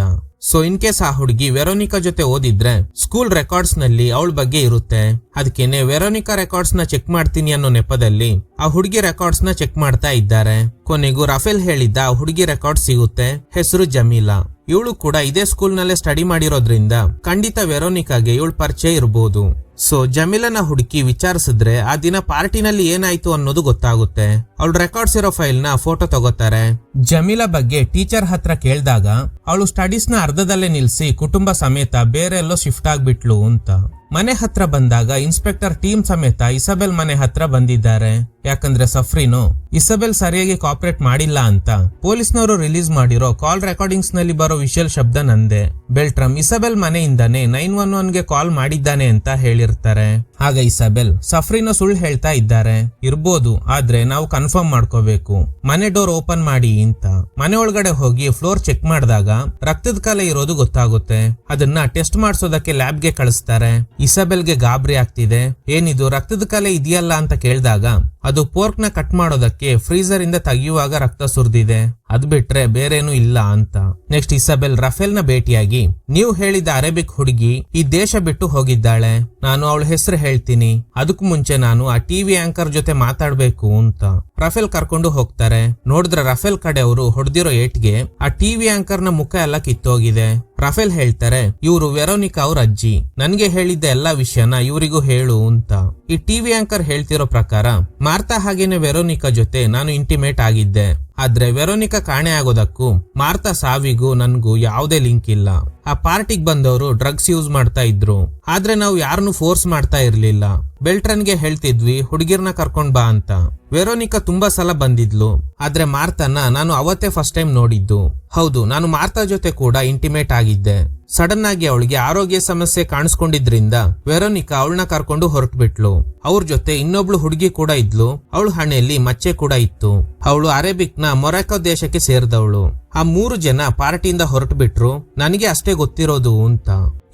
ಸೊ ಇನ್ ಕೇಸ್ ಆ ಹುಡುಗಿ ವೆರೋನಿಕಾ ಜೊತೆ ಓದಿದ್ರೆ ಸ್ಕೂಲ್ ರೆಕಾರ್ಡ್ಸ್ ನಲ್ಲಿ ಅವಳ ಬಗ್ಗೆ ಇರುತ್ತೆ. ಅದಕ್ಕೇನೆ ವೆರೋನಿಕಾ ರೆಕಾರ್ಡ್ಸ್ ನ ಚೆಕ್ ಮಾಡ್ತೀನಿ ಅನ್ನೋ ನೆಪದಲ್ಲಿ ಆ ಹುಡುಗಿ ರೆಕಾರ್ಡ್ಸ್ ನ ಚೆಕ್ ಮಾಡ್ತಾ ಇದ್ದಾರೆ. ಕೊನೆಗೂ ರಾಫೆಲ್ ಹೇಳಿದ್ದ ಆ ಹುಡುಗಿ ರೆಕಾರ್ಡ್ ಸಿಗುತ್ತೆ. ಹೆಸರು ಜಮೀಲಾ. ಇವಳು ಕೂಡ ಇದೇ ಸ್ಕೂಲ್ ನಲ್ಲೇ ಸ್ಟಡಿ ಮಾಡಿರೋದ್ರಿಂದ ಖಂಡಿತ ವೆರೋನಿಕಾಗೆ ಇವಳು ಪರಿಚಯ ಇರಬಹುದು. ಸೊ ಜಮೀಲನ ಹುಡುಕಿ ವಿಚಾರಿಸಿದ್ರೆ ಆ ದಿನ ಪಾರ್ಟಿನಲ್ಲಿ ಏನಾಯ್ತು ಅನ್ನೋದು ಗೊತ್ತಾಗುತ್ತೆ. ಅವಳು ರೆಕಾರ್ಡ್ಸ್ ಇರೋ ಫೈಲ್ ನ ಫೋಟೋ ತಗೋತಾರೆ. ಜಮೀಲಾ ಬಗ್ಗೆ ಟೀಚರ್ ಹತ್ರ ಕೇಳಿದಾಗ ಅವಳು ಸ್ಟಡೀಸ್ ನ ಅರ್ಧದಲ್ಲೇ ನಿಲ್ಸಿ ಕುಟುಂಬ ಸಮೇತ ಬೇರೆ ಎಲ್ಲೋ ಶಿಫ್ಟ್ ಆಗ್ಬಿಟ್ಲು ಅಂತ. ಮನೆ ಹತ್ರ ಬಂದಾಗ ಇನ್ಸ್ಪೆಕ್ಟರ್ ಟೀಮ್ ಸಮೇತ ಇಸಬೆಲ್ ಮನೆ ಹತ್ರ ಬಂದಿದ್ದಾರೆ. ಯಾಕಂದ್ರೆ ಸಫ್ರಿನೋ ಇಸಬೆಲ್ ಸರಿಯಾಗಿ ಕಾಪರೇಟ್ ಮಾಡಿಲ್ಲ ಅಂತ ಪೊಲೀಸ್ನವರು ರಿಲೀಸ್ ಮಾಡಿರೋ ಕಾಲ್ ರೆಕಾರ್ಡಿಂಗ್ಸ್ ನಲ್ಲಿ ಬರೋ ವಿಷಲ್ ಶಬ್ದ ನಂದೆ. ಬೆಲ್ಟ್ರಾಮ್ ಇಸಬೆಲ್ ಮನೆಯಿಂದಾನೆ 911ಗೆ ಕಾಲ್ ಮಾಡಿದ್ದಾನೆ ಅಂತ ಹೇಳಿರ್ತಾರೆ. ಆಗ ಇಸಬೆಲ್ ಸಫ್ರಿನೋ ಸುಳ್ಳು ಹೇಳ್ತಾ ಇದ್ದಾರೆ ಇರ್ಬೋದು, ಆದ್ರೆ ನಾವು ಕನ್ಫರ್ಮ್ ಮಾಡ್ಕೋಬೇಕು, ಮನೆ ಡೋರ್ ಓಪನ್ ಮಾಡಿ ಅಂತ. ಮನೆ ಒಳಗಡೆ ಹೋಗಿ ಫ್ಲೋರ್ ಚೆಕ್ ಮಾಡಿದಾಗ ರಕ್ತದ ಕಲೆ ಇರೋದು ಗೊತ್ತಾಗುತ್ತೆ. ಅದನ್ನ ಟೆಸ್ಟ್ ಮಾಡಿಸೋದಕ್ಕೆ ಲ್ಯಾಬ್ಗೆ ಕಳಿಸ್ತಾರೆ. ಇಸಬೆಲ್ಗೆ ಗಾಬರಿ ಆಗ್ತಿದೆ. ಏನಿದು ರಕ್ತದ ಕಲೆ ಇದೆಯಲ್ಲ ಅಂತ ಕೇಳಿದಾಗ ಅದು ಪೋರ್ಕ್ ನ ಕಟ್ ಮಾಡೋದಕ್ಕೆ ಫ್ರೀಸರ್ ಇಂದ ತೆಗೆಯುವಾಗ ರಕ್ತ ಸುರಿದಿದೆ, ಅದ್ ಬಿಟ್ರೆ ಬೇರೇನು ಇಲ್ಲ ಅಂತ. ನೆಕ್ಸ್ಟ್ ಇಸಬೆಲ್ ರಾಫೆಲ್ ನ ಭೇಟಿಯಾಗಿ ನೀವು ಹೇಳಿದ ಅರೇಬಿಕ್ ಹುಡುಗಿ ಈ ದೇಶ ಬಿಟ್ಟು ಹೋಗಿದ್ದಾಳೆ, ನಾನು ಅವಳ ಹೆಸರು ಹೇಳ್ತೀನಿ, ಅದಕ್ಕೂ ಮುಂಚೆ ನಾನು ಆ ಟಿವಿ ಆಂಕರ್ ಜೊತೆ ಮಾತಾಡ್ಬೇಕು ಅಂತ ರಾಫೆಲ್ ಕರ್ಕೊಂಡು ಹೋಗ್ತಾರೆ. ನೋಡಿದ್ರೆ ರಾಫೆಲ್ ಕಡೆ ಅವರು ಹೊಡೆದಿರೋ ಏಟ್ಗೆ ಆ ಟಿವಿ ಆಂಕರ್ ನ ಮುಖ ಎಲ್ಲ ಕಿತ್ತೋಗಿದೆ. ರಾಫೆಲ್ ಹೇಳ್ತಾರೆ, ಇವರು ವೆರೋನಿಕಾ ಅವ್ರ ಅಜ್ಜಿ, ನನ್ಗೆ ಹೇಳಿದ್ದ ಎಲ್ಲಾ ವಿಷಯನ ಇವರಿಗೂ ಹೇಳು ಅಂತ. ಈ ಟಿವಿ ಆಂಕರ್ ಹೇಳ್ತಿರೋ ಪ್ರಕಾರ ಮಾರ್ತಾ ಹಾಗೇನೆ ವೆರೋನಿಕಾ ಜೊತೆ ನಾನು ಇಂಟಿಮೇಟ್ ಆಗಿದ್ದೆ. ಆದ್ರೆ ವೆರೋನಿಕಾ ಕಾಣೆ ಆಗೋದಕ್ಕೂ ಮಾರ್ತಾ ಸಾವಿಗೂ ನನ್ಗೂ ಯಾವುದೇ ಲಿಂಕ್ ಇಲ್ಲ. ಆ ಪಾರ್ಟಿಗ್ ಬಂದವರು ಡ್ರಗ್ಸ್ ಯೂಸ್ ಮಾಡ್ತಾ ಇದ್ರು, ಆದ್ರೆ ನಾವು ಯಾರನ್ನು ಫೋರ್ಸ್ ಮಾಡ್ತಾ ಇರ್ಲಿಲ್ಲ. ಬೆಲ್ಟ್ರನ್ಗೆ ಹೇಳ್ತಿದ್ವಿ ಹುಡುಗಿರ್ನ ಕರ್ಕೊಂಡ್ ಬಾ ಅಂತ. ವೆರೋನಿಕಾ ತುಂಬಾ ಸಲ ಬಂದಿದ್ಲು, ಆದ್ರೆ ಮಾರ್ತನ ನಾನು ಅವತ್ತೇ ಫಸ್ಟ್ ಟೈಮ್ ನೋಡಿದ್ದು. ಹೌದು, ನಾನು ಮಾರ್ತಾ ಜೊತೆ ಕೂಡ ಇಂಟಿಮೇಟ್ ಆಗಿದ್ದೆ. ಸಡನ್ ಆಗಿ ಅವಳಿಗೆ ಆರೋಗ್ಯ ಸಮಸ್ಯೆ ಕಾಣಿಸ್ಕೊಂಡಿದ್ರಿಂದ ವೆರೋನಿಕಾ ಅವಳನ್ನ ಕರ್ಕೊಂಡು ಹೊರಟ್ಬಿಟ್ಲು. ಅವ್ರ ಜೊತೆ ಇನ್ನೊಬ್ಳು ಹುಡುಗಿ ಕೂಡ ಇದ್ಲು, ಅವಳ ಹಣೆಯಲ್ಲಿ ಮಚ್ಚೆ ಕೂಡ ಇತ್ತು. ಅವಳು ಅರೇಬಿಕ್ ನ ಮೊರಾಕೋ ದೇಶಕ್ಕೆ ಸೇರಿದವಳು. ಆ 3 ಜನ ಪಾರ್ಟಿಯಿಂದ ಹೊರಟು ಬಿಟ್ರು, ನನಗೆ ಅಷ್ಟೇ ಗೊತ್ತಿರೋದು ಅಂತ.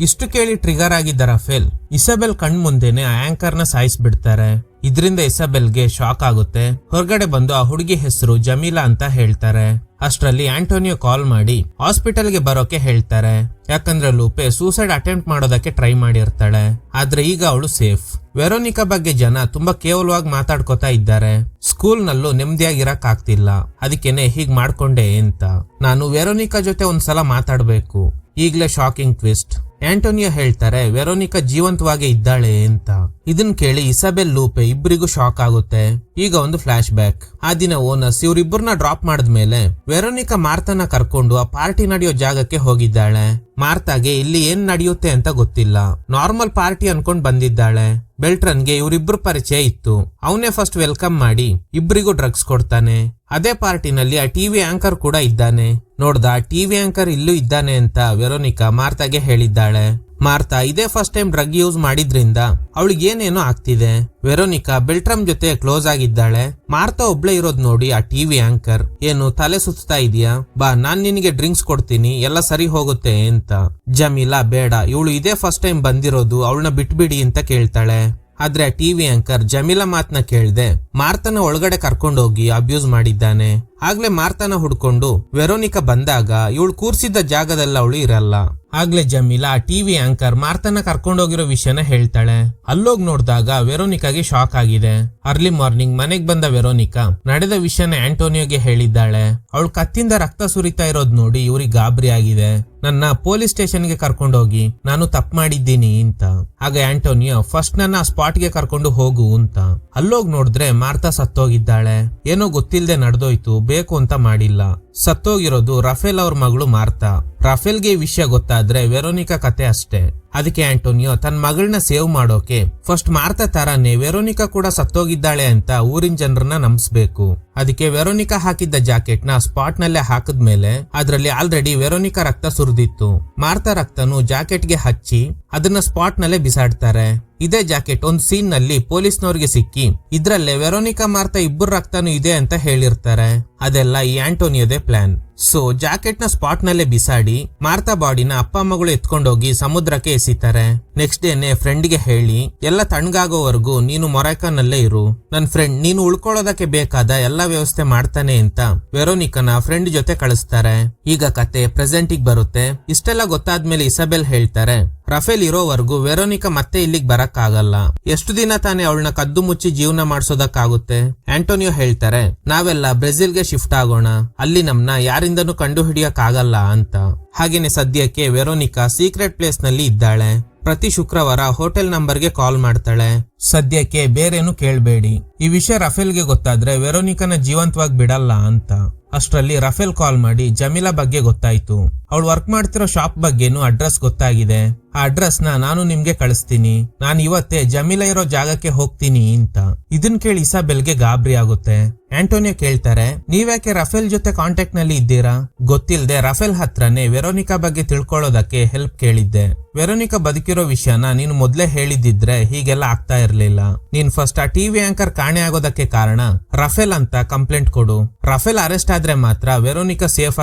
ಇಷ್ಟು ಕೇಳಿ ಟ್ರಿಗರ್ ಆಗಿದ್ದ ರಫೇಲ್ ಇಸಬೆಲ್ ಕಣ್ ಮುಂದೆನೆ ಆ ಆಂಕರ್ ನ ಸಾಯಿಸ್ಬಿಡ್ತಾರೆ. ಇದರಿಂದ ಇಸಬೆಲ್ಗೆ ಶಾಕ್ ಆಗುತ್ತೆ. ಹೊರಗಡೆ ಬಂದು ಆ ಹುಡುಗಿ ಹೆಸರು ಜಮೀಲಾ ಅಂತ ಹೇಳ್ತಾರೆ. ಅಷ್ಟರಲ್ಲಿ ಆಂಟೋನಿಯೋ ಕಾಲ್ ಮಾಡಿ ಹಾಸ್ಪಿಟಲ್ಗೆ ಬರೋಕೆ ಹೇಳ್ತಾರೆ. ಯಾಕಂದ್ರೆ ಲೂಪೆ ಸೂಸೈಡ್ ಅಟೆಂಪ್ಟ್ ಮಾಡೋದಕ್ಕೆ ಟ್ರೈ ಮಾಡಿರ್ತಾಳೆ, ಆದ್ರೆ ಈಗ ಅವಳು ಸೇಫ್. ವೆರೋನಿಕಾ ಬಗ್ಗೆ ಜನ ತುಂಬಾ ಕೇವಲವಾಗಿ ಮಾತಾಡ್ಕೋತಾ ಇದ್ದಾರೆ. ಸ್ಕೂಲ್ ನಲ್ಲೂ ನೆಮ್ಮದಿಯಾಗಿರಕ್ ಆಗ್ತಿಲ್ಲ, ಅದಕ್ಕೇನೆ ಹೀಗ್ ಮಾಡ್ಕೊಂಡೆ ಅಂತ. ನಾನು ವೆರೋನಿಕಾ ಜೊತೆ ಒಂದ್ಸಲ ಮಾತಾಡ್ಬೇಕು. ಈಗ್ಲೇ ಶಾಕಿಂಗ್ ಟ್ವಿಸ್ಟ್. ಆಂಟೋನಿಯೋ ಹೇಳ್ತಾರೆ ವೆರೋನಿಕಾ ಜೀವಂತವಾಗಿ ಇದ್ದಾಳೆ ಅಂತ. ಇದನ್ ಕೇಳಿ ಇಸಬೆಲ್ ಲೂಪೆ ಇಬ್ಬರಿಗೂ ಶಾಕ್ ಆಗುತ್ತೆ. ಈಗ ಒಂದು ಫ್ಲಾಶ್ ಬ್ಯಾಕ್. ಆ ದಿನ ಓನರ್ಸ್ ಇವ್ರಿಬ್ಬರನ್ನ ಡ್ರಾಪ್ ಮಾಡಿದ್ಮೇಲೆ ವೆರೋನಿಕಾ ಮಾರ್ತನ ಕರ್ಕೊಂಡು ಆ ಪಾರ್ಟಿ ನಡೆಯೋ ಜಾಗಕ್ಕೆ ಹೋಗಿದ್ದಾಳೆ. ಮಾರ್ತಾಗೆ ಇಲ್ಲಿ ಏನ್ ನಡೆಯುತ್ತೆ ಅಂತ ಗೊತ್ತಿಲ್ಲ, ನಾರ್ಮಲ್ ಪಾರ್ಟಿ ಅನ್ಕೊಂಡ್ ಬಂದಿದ್ದಾಳೆ. ಬೆಲ್ಟ್ರನ್ಗೆ ಇವರಿಬ್ರು ಪರಿಚಯ ಇತ್ತು, ಅವನೇ ಫಸ್ಟ್ ವೆಲ್ಕಮ್ ಮಾಡಿ ಇಬ್ಬರಿಗೂ ಡ್ರಗ್ಸ್ ಕೊಡ್ತಾನೆ. ಅದೇ ಪಾರ್ಟಿನಲ್ಲಿ ಆ ಟಿವಿ ಆಂಕರ್ ಕೂಡ ಇದ್ದಾನೆ. ನೋಡ್ದ, ಟಿವಿ ಆಂಕರ್ ಇಲ್ಲೂ ಇದ್ದಾನೆ ಅಂತ ವೆರೋನಿಕಾ ಮಾರ್ತಾಗೆ ಹೇಳಿದ್ದಾಳೆ. ಮಾರ್ತಾ ಇದೇ ಫಸ್ಟ್ ಟೈಮ್ ಡ್ರಗ್ ಯೂಸ್ ಮಾಡಿದ್ರಿಂದ ಅವಳಿಗೆ ಏನೇನೋ ಆಗ್ತಿದೆ. ವೆರೋನಿಕಾ ಬೆಲ್ಟ್ರಮ್ ಜೊತೆ ಕ್ಲೋಸ್ ಆಗಿದ್ದಾಳೆ. ಮಾರ್ತಾ ಒಬ್ಳೆ ಇರೋದ್ ನೋಡಿ ಆ ಟಿವಿ ಆಂಕರ್ ಏನು ತಲೆ ಸುತ್ತಾ ಇದೆಯಾ, ಬಾ ನಾನ್ ನಿನಗೆ ಡ್ರಿಂಕ್ಸ್ ಕೊಡ್ತೀನಿ, ಎಲ್ಲ ಸರಿ ಹೋಗುತ್ತೆ ಅಂತ. ಜಮೀಲಾ ಬೇಡ, ಇವಳು ಇದೇ ಫಸ್ಟ್ ಟೈಮ್ ಬಂದಿರೋದು, ಅವಳನ್ನ ಬಿಟ್ಬಿಡಿ ಅಂತ ಕೇಳ್ತಾಳೆ. ಆದ್ರೆ ಆ ಟಿವಿ ಆಂಕರ್ ಜಮೀಲಾ ಮಾತನ್ನ ಕೇಳ್ದೆ ಮಾರ್ತನ ಒಳಗಡೆ ಕರ್ಕೊಂಡೋಗಿ ಅಬ್ಯೂಸ್ ಮಾಡಿದ್ದಾನೆ. ಆಗ್ಲೇ ಮಾರ್ತನ ಹುಡ್ಕೊಂಡು ವೆರೋನಿಕಾ ಬಂದಾಗ ಇವಳು ಕೂರ್ಸಿದ್ದ ಜಾಗದಲ್ಲಿ ಅವಳು ಇರಲ್ಲ. ಆಗ್ಲೇ ಜಮೀಲಾ ಆ ಟಿವಿ ಆಂಕರ್ ಮಾರ್ತನ ಕರ್ಕೊಂಡೋಗಿರೋ ವಿಷಯನ ಹೇಳ್ತಾಳೆ. ಅಲ್ಲೋಗ್ ನೋಡಿದಾಗ ವೆರೋನಿಕಾಗೆ ಶಾಕ್ ಆಗಿದೆ. ಅರ್ಲಿ ಮಾರ್ನಿಂಗ್ ಮನೆಗ್ ಬಂದ ವೆರೋನಿಕಾ ನಡೆದ ವಿಷಯನ ಆಂಟೋನಿಯೋಗೆ ಹೇಳಿದ್ದಾಳೆ. ಅವಳು ಕತ್ತಿಂದ ರಕ್ತ ಸುರಿತಾ ಇರೋದ್ ನೋಡಿ ಇವ್ರಿಗೆ ಗಾಬರಿ ಆಗಿದೆ. ನನ್ನ ಪೊಲೀಸ್ ಸ್ಟೇಷನ್ಗೆ ಕರ್ಕೊಂಡೋಗಿ, ನಾನು ತಪ್ಪು ಮಾಡಿದ್ದೀನಿ ಅಂತ. ಆಗ ಆಂಟೋನಿಯೋ ಫಸ್ಟ್ ನನ್ನ ಸ್ಪಾಟ್ಗೆ ಕರ್ಕೊಂಡು ಹೋಗು ಅಂತ. ಅಲ್ಲೋಗ್ ನೋಡಿದ್ರೆ ಮಾರ್ತಾ ಸತ್ತೋಗಿದ್ದಾಳೆ. ಏನೋ ಗೊತ್ತಿಲ್ಲದೆ ನಡೆದೋಯ್ತು, ಬೇಕು ಅಂತ ಮಾಡಿಲ್ಲ. ಸತ್ತೋಗಿರೋದು ರಫೇಲ್ ಅವ್ರ ಮಗಳು ಮಾರ್ತಾ. ರಫೇಲ್ಗೆ ಈ ವಿಷಯ ಗೊತ್ತಾದ್ರೆ ವೆರೋನಿಕಾ ಕತೆ ಅಷ್ಟೇ. ಅದಕ್ಕೆ ಆಂಟೋನಿಯೋ ತನ್ನ ಮಗಳನ್ನ ಸೇವ್ ಮಾಡೋಕೆ ಫಸ್ಟ್ ಮಾರ್ತಾ ತರಾನೇ ವೆರೋನಿಕಾ ಕೂಡ ಸತ್ತೋಗಿದ್ದಾಳೆ ಅಂತ ಊರಿನ ಜನರನ್ನ ನಂಬಿಸ್ಬೇಕು. ಅದಕ್ಕೆ ವೆರೋನಿಕಾ ಹಾಕಿದ್ದ ಜಾಕೆಟ್ ನ ಸ್ಪಾಟ್ ನಲ್ಲೇ ಹಾಕಿದ್ಮೇಲೆ ಅದ್ರಲ್ಲಿ ಆಲ್ರೆಡಿ ವೆರೋನಿಕಾ ರಕ್ತ ಸುರಿದಿತ್ತು. ಮಾರ್ತಾ ರಕ್ತನು ಜಾಕೆಟ್ಗೆ ಹಚ್ಚಿ ಅದನ್ನ ಸ್ಪಾಟ್ ನಲ್ಲೇ ಬಿಸಾಡ್ತಾರೆ. ಇದೇ ಜಾಕೆಟ್ ಒಂದ್ ಸೀನ್ ನಲ್ಲಿ ಪೊಲೀಸ್ನವ್ರಿಗೆ ಸಿಕ್ಕಿ ಇದ್ರಲ್ಲೇ ವೆರೋನಿಕಾ ಮಾರ್ತಾ ಇಬ್ಬರು ರಕ್ತನೂ ಇದೆ ಅಂತ ಹೇಳಿರ್ತಾರೆ. ಅದೆಲ್ಲ ಈ ಆಂಟೋನಿಯೋದೇ ಪ್ಲಾನ್. ಸೊ ಜಾಕೆಟ್ ನ ಸ್ಪಾಟ್ ನಲ್ಲೇ ಬಿಸಾಡಿ ಮಾರ್ತಾ ಬಾಡಿನ ಅಪ್ಪ ಮಗಳು ಎತ್ಕೊಂಡೋಗಿ ಸಮುದ್ರಕ್ಕೆ ಎಸಿತಾರೆ. ನೆಕ್ಸ್ಟ್ ಡೇನೆ ಫ್ರೆಂಡ್ಗೆ ಹೇಳಿ ಎಲ್ಲ ತಣ್ಣಗಾಗೋವರೆಗೂ ನೀನು ಮೊರಾಕನಲ್ಲೇ ಇರು, ನನ್ ಫ್ರೆಂಡ್ ನೀನು ಉಳ್ಕೊಳ್ಳೋದಕ್ಕೆ ಬೇಕಾದ ಎಲ್ಲಾ ವ್ಯವಸ್ಥೆ ಮಾಡ್ತಾನೆ ಅಂತ ವೆರೋನಿಕಾನ ಫ್ರೆಂಡ್ ಜೊತೆ ಕಳಿಸ್ತಾರೆ. ಈಗ ಕತೆ ಪ್ರೆಸೆಂಟಿಗ್ ಬರುತ್ತೆ. ಇಷ್ಟೆಲ್ಲ ಗೊತ್ತಾದ್ಮೇಲೆ ಇಸಬೆಲ್ ಹೇಳ್ತಾರೆ ರಫೇಲ್ ಇರೋವರೆಗೂ ವೆರೋನಿಕಾ ಮತ್ತೆ ಇಲ್ಲಿಗೆ ಬರಕ್ ಆಗಲ್ಲ, ಎಷ್ಟು ದಿನ ತಾನೇ ಅವಳನ್ನ ಕದ್ದು ಮುಚ್ಚಿ ಜೀವನ ಮಾಡ್ಸೋದಕ್ಕಾಗುತ್ತೆ. ಆಂಟೋನಿಯೋ ಹೇಳ್ತಾರೆ ನಾವೆಲ್ಲ ಬ್ರೆಜಿಲ್ಗೆ ಶಿಫ್ಟ್ ಆಗೋಣ, ಅಲ್ಲಿ ನಮ್ನ ಯಾರಿಂದನೂ ಕಂಡು ಹಿಡಿಯಕ್ ಆಗಲ್ಲ ಅಂತ. ಹಾಗೇನೆ ಸದ್ಯಕ್ಕೆ ವೆರೋನಿಕಾ ಸೀಕ್ರೆಟ್ ಪ್ಲೇಸ್ ನಲ್ಲಿ ಇದ್ದಾಳೆ. ಪ್ರತಿ ಶುಕ್ರವಾರ ಹೋಟೆಲ್ ನಂಬರ್ಗೆ ಕಾಲ್ ಮಾಡ್ತಾಳೆ. ಸದ್ಯಕ್ಕೆ ಬೇರೇನು ಕೇಳ್ಬೇಡಿ, ಈ ವಿಷಯ ರಫೇಲ್ಗೆ ಗೊತ್ತಾದ್ರೆ ವೆರೋನಿಕಾನ ಜೀವಂತವಾಗಿ ಬಿಡಲ್ಲ ಅಂತ. ಅಷ್ಟರಲ್ಲಿ ರಫೇಲ್ ಕಾಲ್ ಮಾಡಿ ಜಮೀಲಾ ಬಗ್ಗೆ ಗೊತ್ತಾಯ್ತು. ಅವಳು ವರ್ಕ್ ಮಾಡ್ತಿರೋ ಶಾಪ್ ಬಗ್ಗೆನೂ ಅಡ್ರೆಸ್ ಗೊತ್ತಾಗಿದೆ. ಆ ಅಡ್ರೆಸ್ ನಾನು ನಿಮ್ಗೆ ಕಳಿಸ್ತೀನಿ, ನಾನು ಇವತ್ತೇ ಜಮೀಲಾ ಇರೋ ಜಾಗಕ್ಕೆ ಹೋಗ್ತೀನಿ ಅಂತ. ಇದನ್ ಕೇಳಿ ಇಸಾಬೆಲ್ಗೆ ಗಾಬರಿ ಆಗುತ್ತೆ. ಆಂಟೋನಿಯೋ ಕೇಳ್ತಾರೆ ನೀವ್ಯಾಕೆ ರಫೇಲ್ ಜೊತೆ ಕಾಂಟ್ಯಾಕ್ಟ್ ನಲ್ಲಿ ಇದ್ದೀರಾ? ಗೊತ್ತಿಲ್ಲದೆ ರಫೇಲ್ ಹತ್ರನೇ ವೆರೋನಿಕಾ ಬಗ್ಗೆ ತಿಳ್ಕೊಳ್ಳೋದಕ್ಕೆ ಹೆಲ್ಪ್ ಕೇಳಿದ್ದೆ. ವೆರೋನಿಕಾ ಬದುಕಿರೋ ವಿಷಯನ ನೀನು ಮೊದ್ಲೇ ಹೇಳಿದಿದ್ರೆ ಹೀಗೆಲ್ಲ ಆಗ್ತಾ ಇರ್ಲಿಲ್ಲ. ನೀನ್ ಫಸ್ಟ್ ಆ ಟಿವಿ ಆಂಕರ್ ಕಾಣೆ ಆಗೋದಕ್ಕೆ ಕಾರಣ ರಫೇಲ್ ಅಂತ ಕಂಪ್ಲೇಂಟ್ ಕೊಡು. ರಫೇಲ್ ಅರೆಸ್ಟ್ ಆದ್ರೆ ಮಾತ್ರ ವೆರೋನಿಕಾ ಸೇಫ್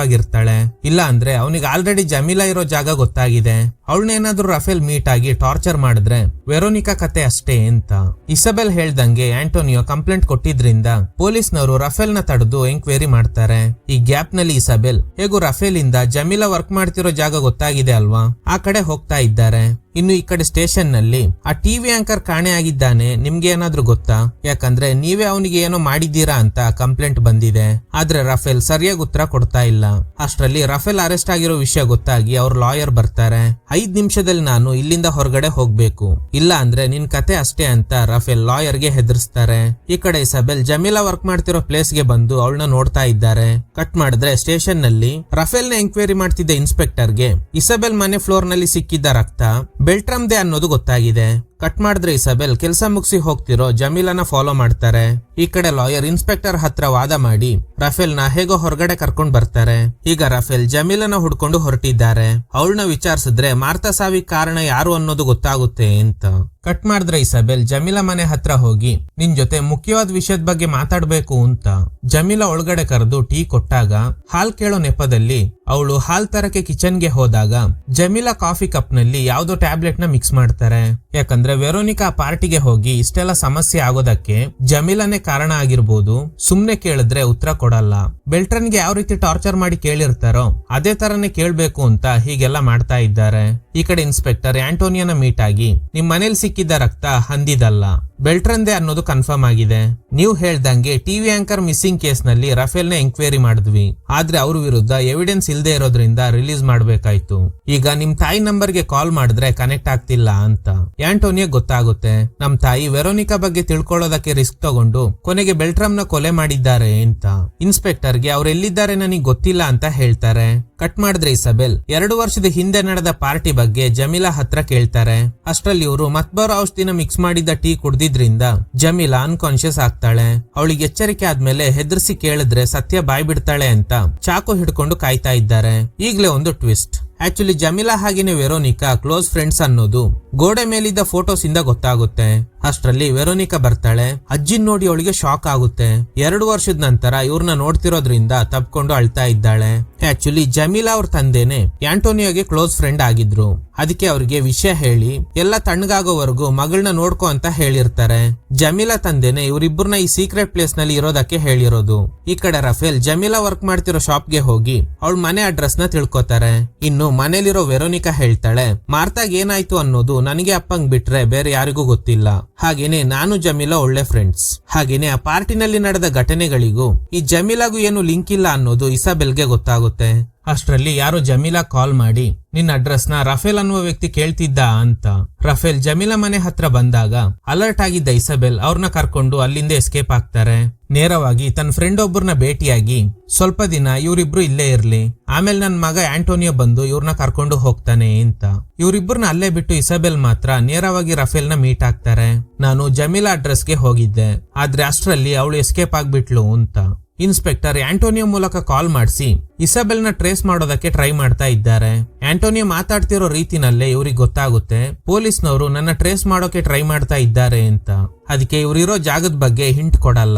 ಆಗಿರ್ತಾಳೆ, ಇಲ್ಲ ಅಂದ್ರೆ ಅವನಿಗೆ ಆಲ್ರೆಡಿ ಜಮೀಲಾ ಇರೋ ಜಾಗ ಗೊತ್ತಾಗಿದೆ. ಅವಳನ್ನೇನಾದ್ರೂ ರಫೇಲ್ ಮೀಟ್ ಆಗಿ ಟಾರ್ಚರ್ ಮಾಡಿದ್ರೆ ವೆರೋನಿಕಾ ಕತೆ ಅಷ್ಟೇ ಅಂತ. ಇಸಬೆಲ್ ಹೇಳ್ದಂಗೆ ಆಂಟೋನಿಯೋ ಕಂಪ್ಲೇಂಟ್ ಕೊಟ್ಟಿದ್ರಿಂದ ಪೊಲೀಸ್ನವರು ರಫೇಲ್ ನ ತಡೆದು ಎಂಕ್ವೈರಿ ಮಾಡ್ತಾರೆ. ಈ ಗ್ಯಾಪ್ ನಲ್ಲಿ ಇಸಬೆಲ್ ಹೇಗೂ ರಫೇಲ್ ಇಂದ ಜಮೀಲಾ ವರ್ಕ್ ಮಾಡ್ತಿರೋ ಜಾಗ ಗೊತ್ತಾಗಿದೆ ಅಲ್ವಾ, ಆ ಕಡೆ ಹೋಗ್ತಾ ಇದ್ದಾರೆ. ಇನ್ನು ಈ ಕಡೆ ಸ್ಟೇಷನ್ ನಲ್ಲಿ ಆ ಟಿವಿ ಆಂಕರ್ ಕಾಣೆ ಆಗಿದ್ದಾನೆ, ನಿಮ್ಗೆ ಏನಾದ್ರೂ ಗೊತ್ತಾ? ಯಾಕಂದ್ರೆ ನೀವೇ ಅವನಿಗೆ ಏನೋ ಮಾಡಿದ್ದೀರಾ ಅಂತ ಕಂಪ್ಲೇಂಟ್ ಬಂದಿದೆ. ಆದ್ರೆ ರಫೇಲ್ ಸರಿಯಾಗಿ ಉತ್ತರ ಕೊಡ್ತಾ ಇಲ್ಲ. ಅಷ್ಟರಲ್ಲಿ ರಫೇಲ್ ಅರೆಸ್ಟ್ ಆಗಿರೋ ವಿಷಯ ಗೊತ್ತಾಗಿ ಅವ್ರ ಲಾಯರ್ ಬರ್ತಾರೆ. 5 ನಿಮಿಷದಲ್ಲಿ ನಾನು ಇಲ್ಲಿಂದ ಹೊರಗಡೆ ಹೋಗ್ಬೇಕು, ಇಲ್ಲ ಅಂದ್ರೆ ನಿನ್ ಕತೆ ಅಷ್ಟೇ ಅಂತ ರಫೇಲ್ ಲಾಯರ್ಗೆ ಹೆದರ್ಸ್ತಾರೆ. ಈ ಕಡೆ ಇಸಬೆಲ್ ಜಮೀಲಾ ವರ್ಕ್ ಮಾಡ್ತಿರೋ ಪ್ಲೇಸ್ ಗೆ ಬಂದು ಅವಳನ್ನ ನೋಡ್ತಾ ಇದ್ದಾರೆ. ಕಟ್ ಮಾಡಿದ್ರೆ ಸ್ಟೇಷನ್ ನಲ್ಲಿ ರಫೇಲ್ ನ ಎಂಕ್ವೈರಿ ಮಾಡ್ತಿದ್ದ ಇನ್ಸ್ಪೆಕ್ಟರ್ಗೆ ಇಸಬೆಲ್ ಮನೆ ಫ್ಲೋರ್ ನಲ್ಲಿ ಸಿಕ್ಕಿದ್ದ ರಕ್ತ ಬೆಲ್ಟ್ರಮ್ದೆ ಅನ್ನೋದು ಗೊತ್ತಾಗಿದೆ. ಕಟ್ ಮಾಡಿದ್ರೆ ಇಸಬೆಲ್ ಕೆಲಸ ಮುಗಿಸಿ ಹೋಗ್ತಿರೋ ಜಮೀಲಾನ ಫಾಲೋ ಮಾಡ್ತಾರೆ. ಈ ಕಡೆ ಲಾಯರ್ ಇನ್ಸ್ಪೆಕ್ಟರ್ ಹತ್ರ ವಾದ ಮಾಡಿ ರಫೇಲ್ ನ ಹೇಗೋ ಹೊರಗಡೆ ಕರ್ಕೊಂಡ್ ಬರ್ತಾರೆ. ಈಗ ರಫೇಲ್ ಜಮೀಲನ ಹುಡ್ಕೊಂಡು ಹೊರಟಿದ್ದಾರೆ. ಅವಳನ್ನ ವಿಚಾರಿಸಿದ್ರೆ ಮಾರ್ತಾ ಸಾವಿಗೆ ಕಾರಣ ಯಾರು ಅನ್ನೋದು ಗೊತ್ತಾಗುತ್ತೆ ಅಂತ. ಕಟ್ ಮಾಡಿದ್ರೆ ಇಸಬೆಲ್ ಜಮೀಲಾ ಮನೆ ಹತ್ರ ಹೋಗಿ ನಿನ್ ಜೊತೆ ಮುಖ್ಯವಾದ ವಿಷಯದ ಬಗ್ಗೆ ಮಾತಾಡ್ಬೇಕು ಅಂತ ಜಮೀಲಾ ಒಳಗಡೆ ಕರೆದು ಟೀ ಕೊಟ್ಟಾಗ ಹಾಲ್ ಕೇಳೋ ನೆಪದಲ್ಲಿ ಅವಳು ಹಾಲ್ ತರಕ್ಕೆ ಕಿಚನ್ ಗೆ ಹೋದಾಗ ಜಮೀಲಾ ಕಾಫಿ ಕಪ್ ನಲ್ಲಿ ಯಾವ್ದೋ ಟ್ಯಾಬ್ಲೆಟ್ ನ ಮಿಕ್ಸ್ ಮಾಡ್ತಾರೆ. ಯಾಕಂದ್ರೆ ವೆರೋನಿಕಾ ಪಾರ್ಟಿಗೆ ಹೋಗಿ ಇಷ್ಟೆಲ್ಲ ಸಮಸ್ಯೆ ಆಗೋದಕ್ಕೆ ಜಮೀಲಾನೇ ಕಾರಣ ಆಗಿರ್ಬೋದು. ಸುಮ್ನೆ ಕೇಳಿದ್ರೆ ಉತ್ತರ ಕೊಡಲ್ಲ. ಬೆಲ್ಟ್ರನ್ಗೆ ಯಾವ ರೀತಿ ಟಾರ್ಚರ್ ಮಾಡಿ ಕೇಳಿರ್ತಾರೋ ಅದೇ ತರನೇ ಕೇಳ್ಬೇಕು ಅಂತ ಹೀಗೆಲ್ಲ ಮಾಡ್ತಾ ಇದ್ದಾರೆ. ಈ ಕಡೆ ಇನ್ಸ್ಪೆಕ್ಟರ್ ಆಂಟೋನಿಯನ ಮೀಟ್ ಆಗಿ ನಿಮ್ ಮನೇಲಿ ಸಿಕ್ಕಿದ್ದ ರಕ್ತ ಹಂದಿದಲ್ಲ, ಬೆಲ್ಟ್ರಂದೆ ಅನ್ನೋದು ಕನ್ಫರ್ಮ್ ಆಗಿದೆ. ನೀವು ಹೇಳ್ದಂಗೆ ಟಿವಿ ಆಂಕರ್ ಮಿಸ್ಸಿಂಗ್ ಕೇಸ್ ನಲ್ಲಿ ರಫೇಲ್ ನ ಎಂಕ್ವೈರಿ ಮಾಡಿದ್ವಿ, ಆದ್ರೆ ಅವ್ರ ವಿರುದ್ಧ ಎವಿಡೆನ್ಸ್ ಇಲ್ದೇ ಇರೋದ್ರಿಂದ ರಿಲೀಸ್ ಮಾಡ್ಬೇಕಾಯ್ತು. ಈಗ ನಿಮ್ ತಾಯಿ ನಂಬರ್ಗೆ ಕಾಲ್ ಮಾಡಿದ್ರೆ ಕನೆಕ್ಟ್ ಆಗ್ತಿಲ್ಲ ಅಂತ ಆಂಟೋನಿಯಾ ಗೊತ್ತಾಗುತ್ತೆ. ನಮ್ ತಾಯಿ ವೆರೋನಿಕಾ ಬಗ್ಗೆ ತಿಳ್ಕೊಳ್ಳೋದಕ್ಕೆ ರಿಸ್ಕ್ ತಗೊಂಡು ಕೊನೆಗೆ ಬೆಲ್ಟ್ರಮ್ ನ ಕೊಲೆ ಮಾಡಿದ್ದಾರೆ ಅಂತ ಇನ್ಸ್ಪೆಕ್ಟರ್ಗೆ ಅವ್ರು ಎಲ್ಲಿದ್ದಾರೆ ನನಗೆ ಗೊತ್ತಿಲ್ಲ ಅಂತ ಹೇಳ್ತಾರೆ. ಕಟ್ ಮಾಡಿದ್ರೆ ಇಸಬೆಲ್ 2 ವರ್ಷದ ಹಿಂದೆ ನಡೆದ ಪಾರ್ಟಿ ಬಗ್ಗೆ ಜಮೀಲಾ ಹತ್ರ ಕೇಳ್ತಾರೆ. ಅಷ್ಟರಲ್ಲಿ ಇವರು ಮತ್ಬರೋ ಔಷಧಿನ ಮಿಕ್ಸ್ ಮಾಡಿದ್ದ ಟೀ ಕುಡ್ದಿದ್ರಿಂದ ಜಮೀಲಾ ಅನ್ಕಾನ್ಶಿಯಸ್ ಆಗ್ತಾಳೆ. ಅವಳಿಗೆ ಎಚ್ಚರಿಕೆ ಆದ್ಮೇಲೆ ಹೆದರ್ಸಿ ಕೇಳಿದ್ರೆ ಸತ್ಯ ಬಾಯ್ ಬಿಡ್ತಾಳೆ ಅಂತ ಚಾಕು ಹಿಡ್ಕೊಂಡು ಕಾಯ್ತಾ ಇದ್ದಾರೆ. ಈಗ್ಲೇ ಒಂದು ಟ್ವಿಸ್ಟ್. ಆಕ್ಚುಲಿ ಜಮೀಲಾ ಹಾಗೇನೆ ವೆರೋನಿಕಾ ಕ್ಲೋಸ್ ಫ್ರೆಂಡ್ಸ್ ಅನ್ನೋದು ಗೋಡೆ ಮೇಲಿದ್ದ ಫೋಟೋಸ್ ಇಂದ ಗೊತ್ತಾಗುತ್ತೆ. ಅಷ್ಟರಲ್ಲಿ ವೆರೋನಿಕಾ ಬರ್ತಾಳೆ. ಅಜ್ಜಿನ್ ನೋಡಿ ಅವಳಿಗೆ ಶಾಕ್ ಆಗುತ್ತೆ. 2 ವರ್ಷದ ನಂತರ ಇವ್ರನ್ನ ನೋಡ್ತಿರೋದ್ರಿಂದ ತಪ್ಕೊಂಡು ಅಳ್ತಾ ಇದ್ದಾಳೆ. ಆಕ್ಚುಲಿ ಜಮೀಲಾ ಅವ್ರ ತಂದೆನೆ ಆಂಟೋನಿಯೋಗೆ ಕ್ಲೋಸ್ ಫ್ರೆಂಡ್ ಆಗಿದ್ರು. ಅದಕ್ಕೆ ಅವ್ರಿಗೆ ವಿಷಯ ಹೇಳಿ ಎಲ್ಲ ತಣ್ಣಗಾಗೋವರೆಗೂ ಮಗಳನ್ನ ನೋಡ್ಕೋ ಅಂತ ಹೇಳಿರ್ತಾರೆ. ಜಮೀಲಾ ತಂದೆನೆ ಇವರಿಬ್ಬರನ್ನ ಈ ಸೀಕ್ರೆಟ್ ಪ್ಲೇಸ್ ನಲ್ಲಿ ಇರೋದಕ್ಕೆ ಹೇಳಿರೋದು. ಈ ಕಡೆ ರಫೇಲ್ ಜಮೀಲಾ ವರ್ಕ್ ಮಾಡ್ತಿರೋ ಶಾಪ್ಗೆ ಹೋಗಿ ಅವಳ ಮನೆ ಅಡ್ರೆಸ್ ನ ತಿಳ್ಕೊತಾರೆ. ಇನ್ನು ಮನೇಲಿರೋ ವೆರೋನಿಕಾ ಹೇಳ್ತಾಳೆ ಮಾರ್ತಾಗ್ ಏನಾಯ್ತು ಅನ್ನೋದು ನನಗೆ ಅಪ್ಪಂಗ್ ಬಿಟ್ರೆ ಬೇರೆ ಯಾರಿಗೂ ಗೊತ್ತಿಲ್ಲ. ಹಾಗೇನೆ ನಾನು ಜಮೀಲಾ ಒಳ್ಳೆ ಫ್ರೆಂಡ್ಸ್. ಹಾಗೇನೆ ಆ ಪಾರ್ಟಿನಲ್ಲಿ ನಡೆದ ಘಟನೆಗಳಿಗೂ ಈ ಜಮೀಲಾಗೂ ಏನು ಲಿಂಕ್ ಇಲ್ಲ ಅನ್ನೋದು ಇಸಾಬೆಲ್ಗೆ ಗೊತ್ತಾಗುತ್ತೆ. ಅಷ್ಟರಲ್ಲಿ ಯಾರೋ ಜಮೀಲಾ ಕಾಲ್ ಮಾಡಿ ನಿನ್ನ ಅಡ್ರೆಸ್ ನ ರಫೇಲ್ ಅನ್ನುವ ವ್ಯಕ್ತಿ ಕೇಳ್ತಿದ್ದ ಅಂತ. ರಫೇಲ್ ಜಮೀಲಾ ಮನೆ ಹತ್ರ ಬಂದಾಗ ಅಲರ್ಟ್ ಆಗಿದ್ದ ಇಸಬೆಲ್ ಅವ್ರನ್ನ ಕರ್ಕೊಂಡು ಅಲ್ಲಿಂದ ಎಸ್ಕೇಪ್ ಆಗ್ತಾರೆ. ನೇರವಾಗಿ ತನ್ನ ಫ್ರೆಂಡ್ ಒಬ್ಬರನ್ನ ಭೇಟಿಯಾಗಿ ಸ್ವಲ್ಪ ದಿನ ಇವರಿಬ್ರು ಇಲ್ಲೇ ಇರ್ಲಿ, ಆಮೇಲೆ ನನ್ ಮಗ ಆಂಟೋನಿಯೋ ಬಂದು ಇವ್ರನ್ನ ಕರ್ಕೊಂಡು ಹೋಗ್ತಾನೆ ಅಂತ. ಇವರಿಬ್ಬರನ್ನ ಅಲ್ಲೇ ಬಿಟ್ಟು ಇಸಬೆಲ್ ಮಾತ್ರ ನೇರವಾಗಿ ರಫೇಲ್ ನ ಮೀಟ್ ಆಗ್ತಾರೆ. ನಾನು ಜಮೀಲಾ ಅಡ್ರೆಸ್ಗೆ ಹೋಗಿದ್ದೆ, ಆದ್ರೆ ಅಷ್ಟರಲ್ಲಿ ಅವಳು ಎಸ್ಕೇಪ್ ಆಗ್ಬಿಟ್ಲು ಅಂತ ಇನ್ಸ್ಪೆಕ್ಟರ್ ಆಂಟೋನಿಯೋ ಮೂಲಕ ಕಾಲ್ ಮಾಡಿಸಿ ಇಸಬೆಲ್ ನ ಟ್ರೇಸ್ ಮಾಡೋದಕ್ಕೆ ಟ್ರೈ ಮಾಡ್ತಾ ಇದ್ದಾರೆ. ಆಂಟೋನಿಯೋ ಮಾತಾಡ್ತಿರೋ ರೀತಿನಲ್ಲೇ ಇವ್ರಿಗೆ ಗೊತ್ತಾಗುತ್ತೆ ಪೊಲೀಸ್ನವರು ನನ್ನ ಟ್ರೇಸ್ ಮಾಡೋಕೆ ಟ್ರೈ ಮಾಡ್ತಾ ಇದ್ದಾರೆ ಅಂತ. ಅದಕ್ಕೆ ಇವ್ರಿರೋ ಜಾಗದ ಬಗ್ಗೆ ಹಿಂಟ್ ಕೊಡಲ್ಲ.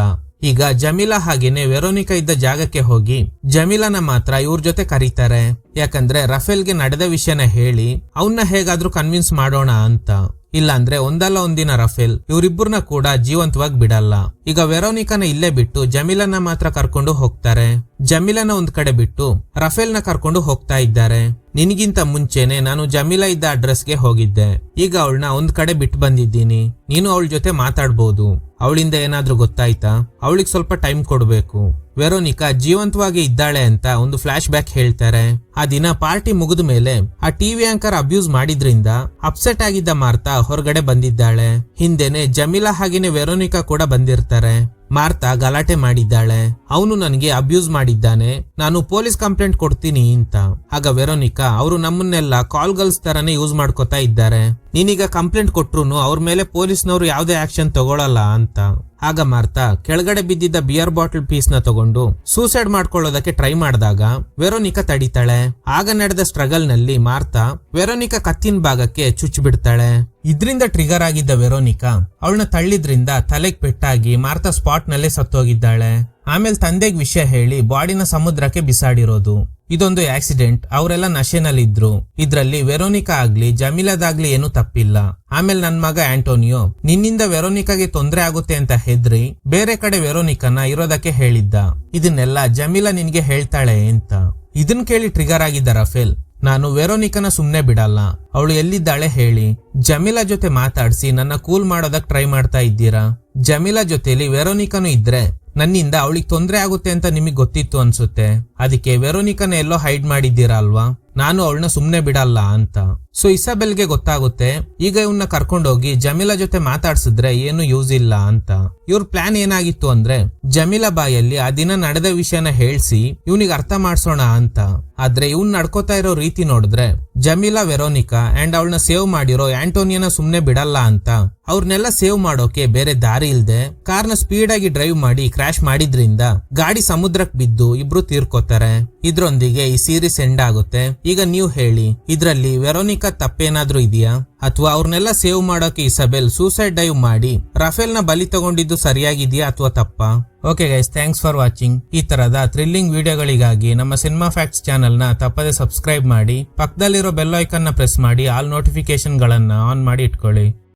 ಈಗ ಜಮೀಲಾ ಹಾಗೇನೆ ವೆರೋನಿಕಾ ಇದ್ದ ಜಾಗಕ್ಕೆ ಹೋಗಿ ಜಮೀಲಾನ ಮಾತ್ರ ಇವ್ರ ಜೊತೆ ಕರೀತಾರೆ. ಯಾಕಂದ್ರೆ ರಫೇಲ್ಗೆ ನಡೆದ ವಿಷಯನ ಹೇಳಿ ಅವನ್ನ ಹೇಗಾದ್ರೂ ಕನ್ವಿನ್ಸ್ ಮಾಡೋಣ ಅಂತ. ಇಲ್ಲಾಂದ್ರೆ ಒಂದಲ್ಲ ಒಂದಿನ ರಫೇಲ್ ಇವರಿಬ್ಬರನ್ನ ಕೂಡ ಜೀವಂತವಾಗಿ ಬಿಡಲ್ಲ. ಈಗ ವೆರೋನಿಕಾನ ಇಲ್ಲೇ ಬಿಟ್ಟು ಜಮೀಲನ ಮಾತ್ರ ಕರ್ಕೊಂಡು ಹೋಗ್ತಾರೆ. ಜಮೀಲನ ಒಂದ್ ಕಡೆ ಬಿಟ್ಟು ರಫೇಲ್ ನ ಕರ್ಕೊಂಡು ಹೋಗ್ತಾ ಇದ್ದಾರೆ. ನಿನಗಿಂತ ಮುಂಚೆನೆ ನಾನು ಜಮೀಲಾ ಇದ್ದ ಅಡ್ರೆಸ್ಗೆ ಹೋಗಿದ್ದೆ. ಈಗ ಅವಳನ್ನ ಒಂದ್ ಕಡೆ ಬಿಟ್ಟು ಬಂದಿದ್ದೀನಿ. ನೀನು ಅವಳ ಜೊತೆ ಮಾತಾಡ್ಬೋದು. ಅವಳಿಂದ ಏನಾದ್ರೂ ಗೊತ್ತಾಯ್ತಾ? ಅವಳಿಗೆ ಸ್ವಲ್ಪ ಟೈಮ್ ಕೊಡ್ಬೇಕು. ವೆರೋನಿಕಾ ಜೀವಂತವಾಗಿ ಇದ್ದಾಳೆ ಅಂತ ಒಂದು ಫ್ಲಾಶ್ ಬ್ಯಾಕ್ ಹೇಳ್ತಾರೆ. ಆ ದಿನ ಪಾರ್ಟಿ ಮುಗಿದ ಮೇಲೆ ಆ ಟಿವಿ ಆಂಕರ್ ಅಬ್ಯೂಸ್ ಮಾಡಿದ್ರಿಂದ ಅಪ್ಸೆಟ್ ಆಗಿದ್ದ ಮಾರ್ತಾ ಹೊರಗಡೆ ಬಂದಿದ್ದಾಳೆ. ಹಿಂದೆನೆ ಜಮೀಲಾ ಹಾಗೇನೆ ವೆರೋನಿಕಾ ಕೂಡ ಬಂದಿರ್ತಾರೆ. ಮಾರ್ತಾ ಗಲಾಟೆ ಮಾಡಿದ್ದಾಳೆ. ಅವನು ನನಗೆ ಅಬ್ಯೂಸ್ ಮಾಡಿದ್ದಾನೆ, ನಾನು ಪೊಲೀಸ್ ಕಂಪ್ಲೇಂಟ್ ಕೊಡ್ತೀನಿ ಅಂತ. ಆಗ ವೆರೋನಿಕಾ ಅವರು ನಮ್ಮನ್ನೆಲ್ಲ ಕಾಲ್ ಗರ್ಲ್ಸ್ ತರನೇ ಯೂಸ್ ಮಾಡ್ಕೋತಾ ಇದ್ದಾರೆ. ನೀನೀಗ ಕಂಪ್ಲೇಂಟ್ ಕೊಟ್ರು ಅವ್ರ ಮೇಲೆ ಪೊಲೀಸ್ನವರು ಯಾವುದೇ ಆಕ್ಷನ್ ತಗೊಳಲ್ಲ ಅಂತ. ಆಗ ಮಾರ್ತಾ ಕೆಳಗಡೆ ಬಿದ್ದಿದ್ದ ಬಿಯರ್ ಬಾಟಲ್ ಪೀಸ್ ನ ತಗೊಂಡು ಸೂಸೈಡ್ ಮಾಡ್ಕೊಳ್ಳೋದಕ್ಕೆ ಟ್ರೈ ಮಾಡಿದಾಗ ವೆರೋನಿಕಾ ತಡಿತಾಳೆ. ಆಗ ನಡೆದ ಸ್ಟ್ರಗಲ್ ನಲ್ಲಿ ಮಾರ್ತಾ ವೆರೋನಿಕಾ ಕತ್ತಿನ ಭಾಗಕ್ಕೆ ಚುಚ್ಚು ಬಿಡ್ತಾಳೆ. ಇದ್ರಿಂದ ಟ್ರಿಗರ್ ಆಗಿದ್ದ ವೆರೋನಿಕಾ ಅವಳನ್ನ ತಳ್ಳಿದ್ರಿಂದ ತಲೆಗೆ ಪೆಟ್ಟಾಗಿ ಮಾರ್ತಾ ಸ್ಪಾಟ್ ನಲ್ಲೇ ಸತ್ತೋಗಿದ್ದಾಳೆ. ಆಮೇಲೆ ತಂದೆಗೆ ವಿಷಯ ಹೇಳಿ ಬಾಡಿನ ಸಮುದ್ರಕ್ಕೆ ಬಿಸಾಡಿರೋದು. ಇದೊಂದು ಆಕ್ಸಿಡೆಂಟ್. ಅವರೆಲ್ಲ ನಶೆನಲ್ಲಿದ್ರು. ಇದ್ರಲ್ಲಿ ವೆರೋನಿಕಾ ಆಗ್ಲಿ ಜಮೀಲಾದಾಗ್ಲಿ ಏನು ತಪ್ಪಿಲ್ಲ. ಆಮೇಲೆ ನನ್ ಮಗ ಆಂಟೋನಿಯೋ ನಿನ್ನಿಂದ ವೆರೋನಿಕಾಗೆ ತೊಂದರೆ ಆಗುತ್ತೆ ಅಂತ ಹೆದ್ರಿ ಬೇರೆ ಕಡೆ ವೆರೋನಿಕಾನ ಇರೋದಕ್ಕೆ ಹೇಳಿದ್ದ. ಇದನ್ನೆಲ್ಲ ಜಮೀಲಾ ನಿನ್ಗೆ ಹೇಳ್ತಾಳೆ ಅಂತ. ಇದನ್ ಕೇಳಿ ಟ್ರಿಗರ್ ಆಗಿದ್ದ ರಫೇಲ್ ನಾನು ವೆರೋನಿಕಾನ ಸುಮ್ನೆ ಬಿಡಲ್ಲ. ಅವಳು ಎಲ್ಲಿದ್ದಾಳೆ ಹೇಳಿ. ಜಮೀಲಾ ಜೊತೆ ಮಾತಾಡ್ಸಿ ನನ್ನ ಕೂಲ್ ಮಾಡೋದಕ್ ಟ್ರೈ ಮಾಡ್ತಾ ಇದ್ದೀರಾ. ಜಮೀಲಾ ಜೊತೆಲಿ ವೆರೋನಿಕಾನು ಇದ್ರೆ ನನ್ನಿಂದ ಅವಳಿಗೆ ತೊಂದ್ರೆ ಆಗುತ್ತೆ ಅಂತ ನಿಮಗ್ ಗೊತ್ತಿತ್ತು ಅನ್ಸುತ್ತೆ. ಅದಕ್ಕೆ ವೆರೋನಿಕಾನ ಎಲ್ಲೋ ಹೈಡ್ ಮಾಡಿದ್ದೀರಾ ಅಲ್ವಾ. ನಾನು ಅವಳನ್ನ ಸುಮ್ನೆ ಬಿಡಲ್ಲ ಅಂತ. ಸೊ ಇಸಾಬೆಲ್ಗೆ ಗೊತ್ತಾಗುತ್ತೆ ಈಗ ಇವನ್ನ ಕರ್ಕೊಂಡೋಗಿ ಜಮೀಲಾ ಜೊತೆ ಮಾತಾಡ್ಸಿದ್ರೆ ಏನು ಯೂಸ್ ಇಲ್ಲ ಅಂತ. ಇವ್ರ ಪ್ಲಾನ್ ಏನಾಗಿತ್ತು ಅಂದ್ರೆ ಜಮೀಲಾ ಬಾಯಲ್ಲಿ ಆ ದಿನ ನಡೆದ ವಿಷಯನ ಹೇಳ್ಸಿ ಇವನಿಗೆ ಅರ್ಥ ಮಾಡ್ಸೋಣ ಅಂತ. ಆದ್ರೆ ಇವ್ನ್ ನಡ್ಕೋತಾ ಇರೋ ರೀತಿ ನೋಡಿದ್ರೆ ಜಮೀಲಾ ವೆರೋನಿಕಾ ಅಂಡ್ ಅವಳನ್ನ ಸೇವ್ ಮಾಡಿರೋ ಆಂಟೋನಿಯನ ಸುಮ್ನೆ ಬಿಡಲ್ಲ ಅಂತ. ಅವ್ರನ್ನೆಲ್ಲ ಸೇವ್ ಮಾಡೋಕೆ ಬೇರೆ ದಾರಿ ಇಲ್ದೆ ಕಾರ್ನ ಸ್ಪೀಡ್ ಆಗಿ ಡ್ರೈವ್ ಮಾಡಿ ಕ್ರಾಶ್ ಮಾಡಿದ್ರಿಂದ ಗಾಡಿ ಸಮುದ್ರಕ್ಕೆ ಬಿದ್ದು ಇಬ್ರು ತೀರ್ಕೋತಾರೆ. ಇದ್ರೊಂದಿಗೆ ಈ ಸೀರೀಸ್ ಎಂಡ್ ಆಗುತ್ತೆ. ಈಗ ನೀವು ಹೇಳಿ, ಇದ್ರಲ್ಲಿ ವೆರೋನಿಕಾ ತಪ್ಪೇನಾದ್ರೂ ಇದೆಯಾ ಅಥವಾ ಅವ್ರನ್ನೆಲ್ಲ ಸೇವ್ ಮಾಡೋಕೆ ಇಸಾಬೆಲ್ ಸೂಸೈಡ್ ಡೈವ್ ಮಾಡಿ ರಫೇಲ್ ನ ಬಲಿ ತಗೊಂಡಿದ್ದು ಸರಿಯಾಗಿದೆಯಾ ಅಥವಾ ತಪ್ಪಾ? Okay guys, thanks for watching. ಈ ತರದ ಥ್ರಿಲ್ಲಿಂಗ್ ವಿಡಿಯೋಗಳಿಗಾಗಿ ನಮ್ಮ ಸಿನಿಮಾ ಫ್ಯಾಕ್ಟ್ಸ್ ಚಾನೆಲ್ ನ ತಪ್ಪದೆ ಸಬ್ಸ್ಕ್ರೈಬ್ ಮಾಡಿ, ಪಕ್ಕದಲ್ಲಿರೋ ಬೆಲ್ ಐಕಾನ್ ನ ಪ್ರೆಸ್ ಮಾಡಿ ಆಲ್ ನೋಟಿಫಿಕೇಶನ್ ಗಳನ್ನ ಆನ್ ಮಾಡಿ ಇಟ್ಕೊಳ್ಳಿ.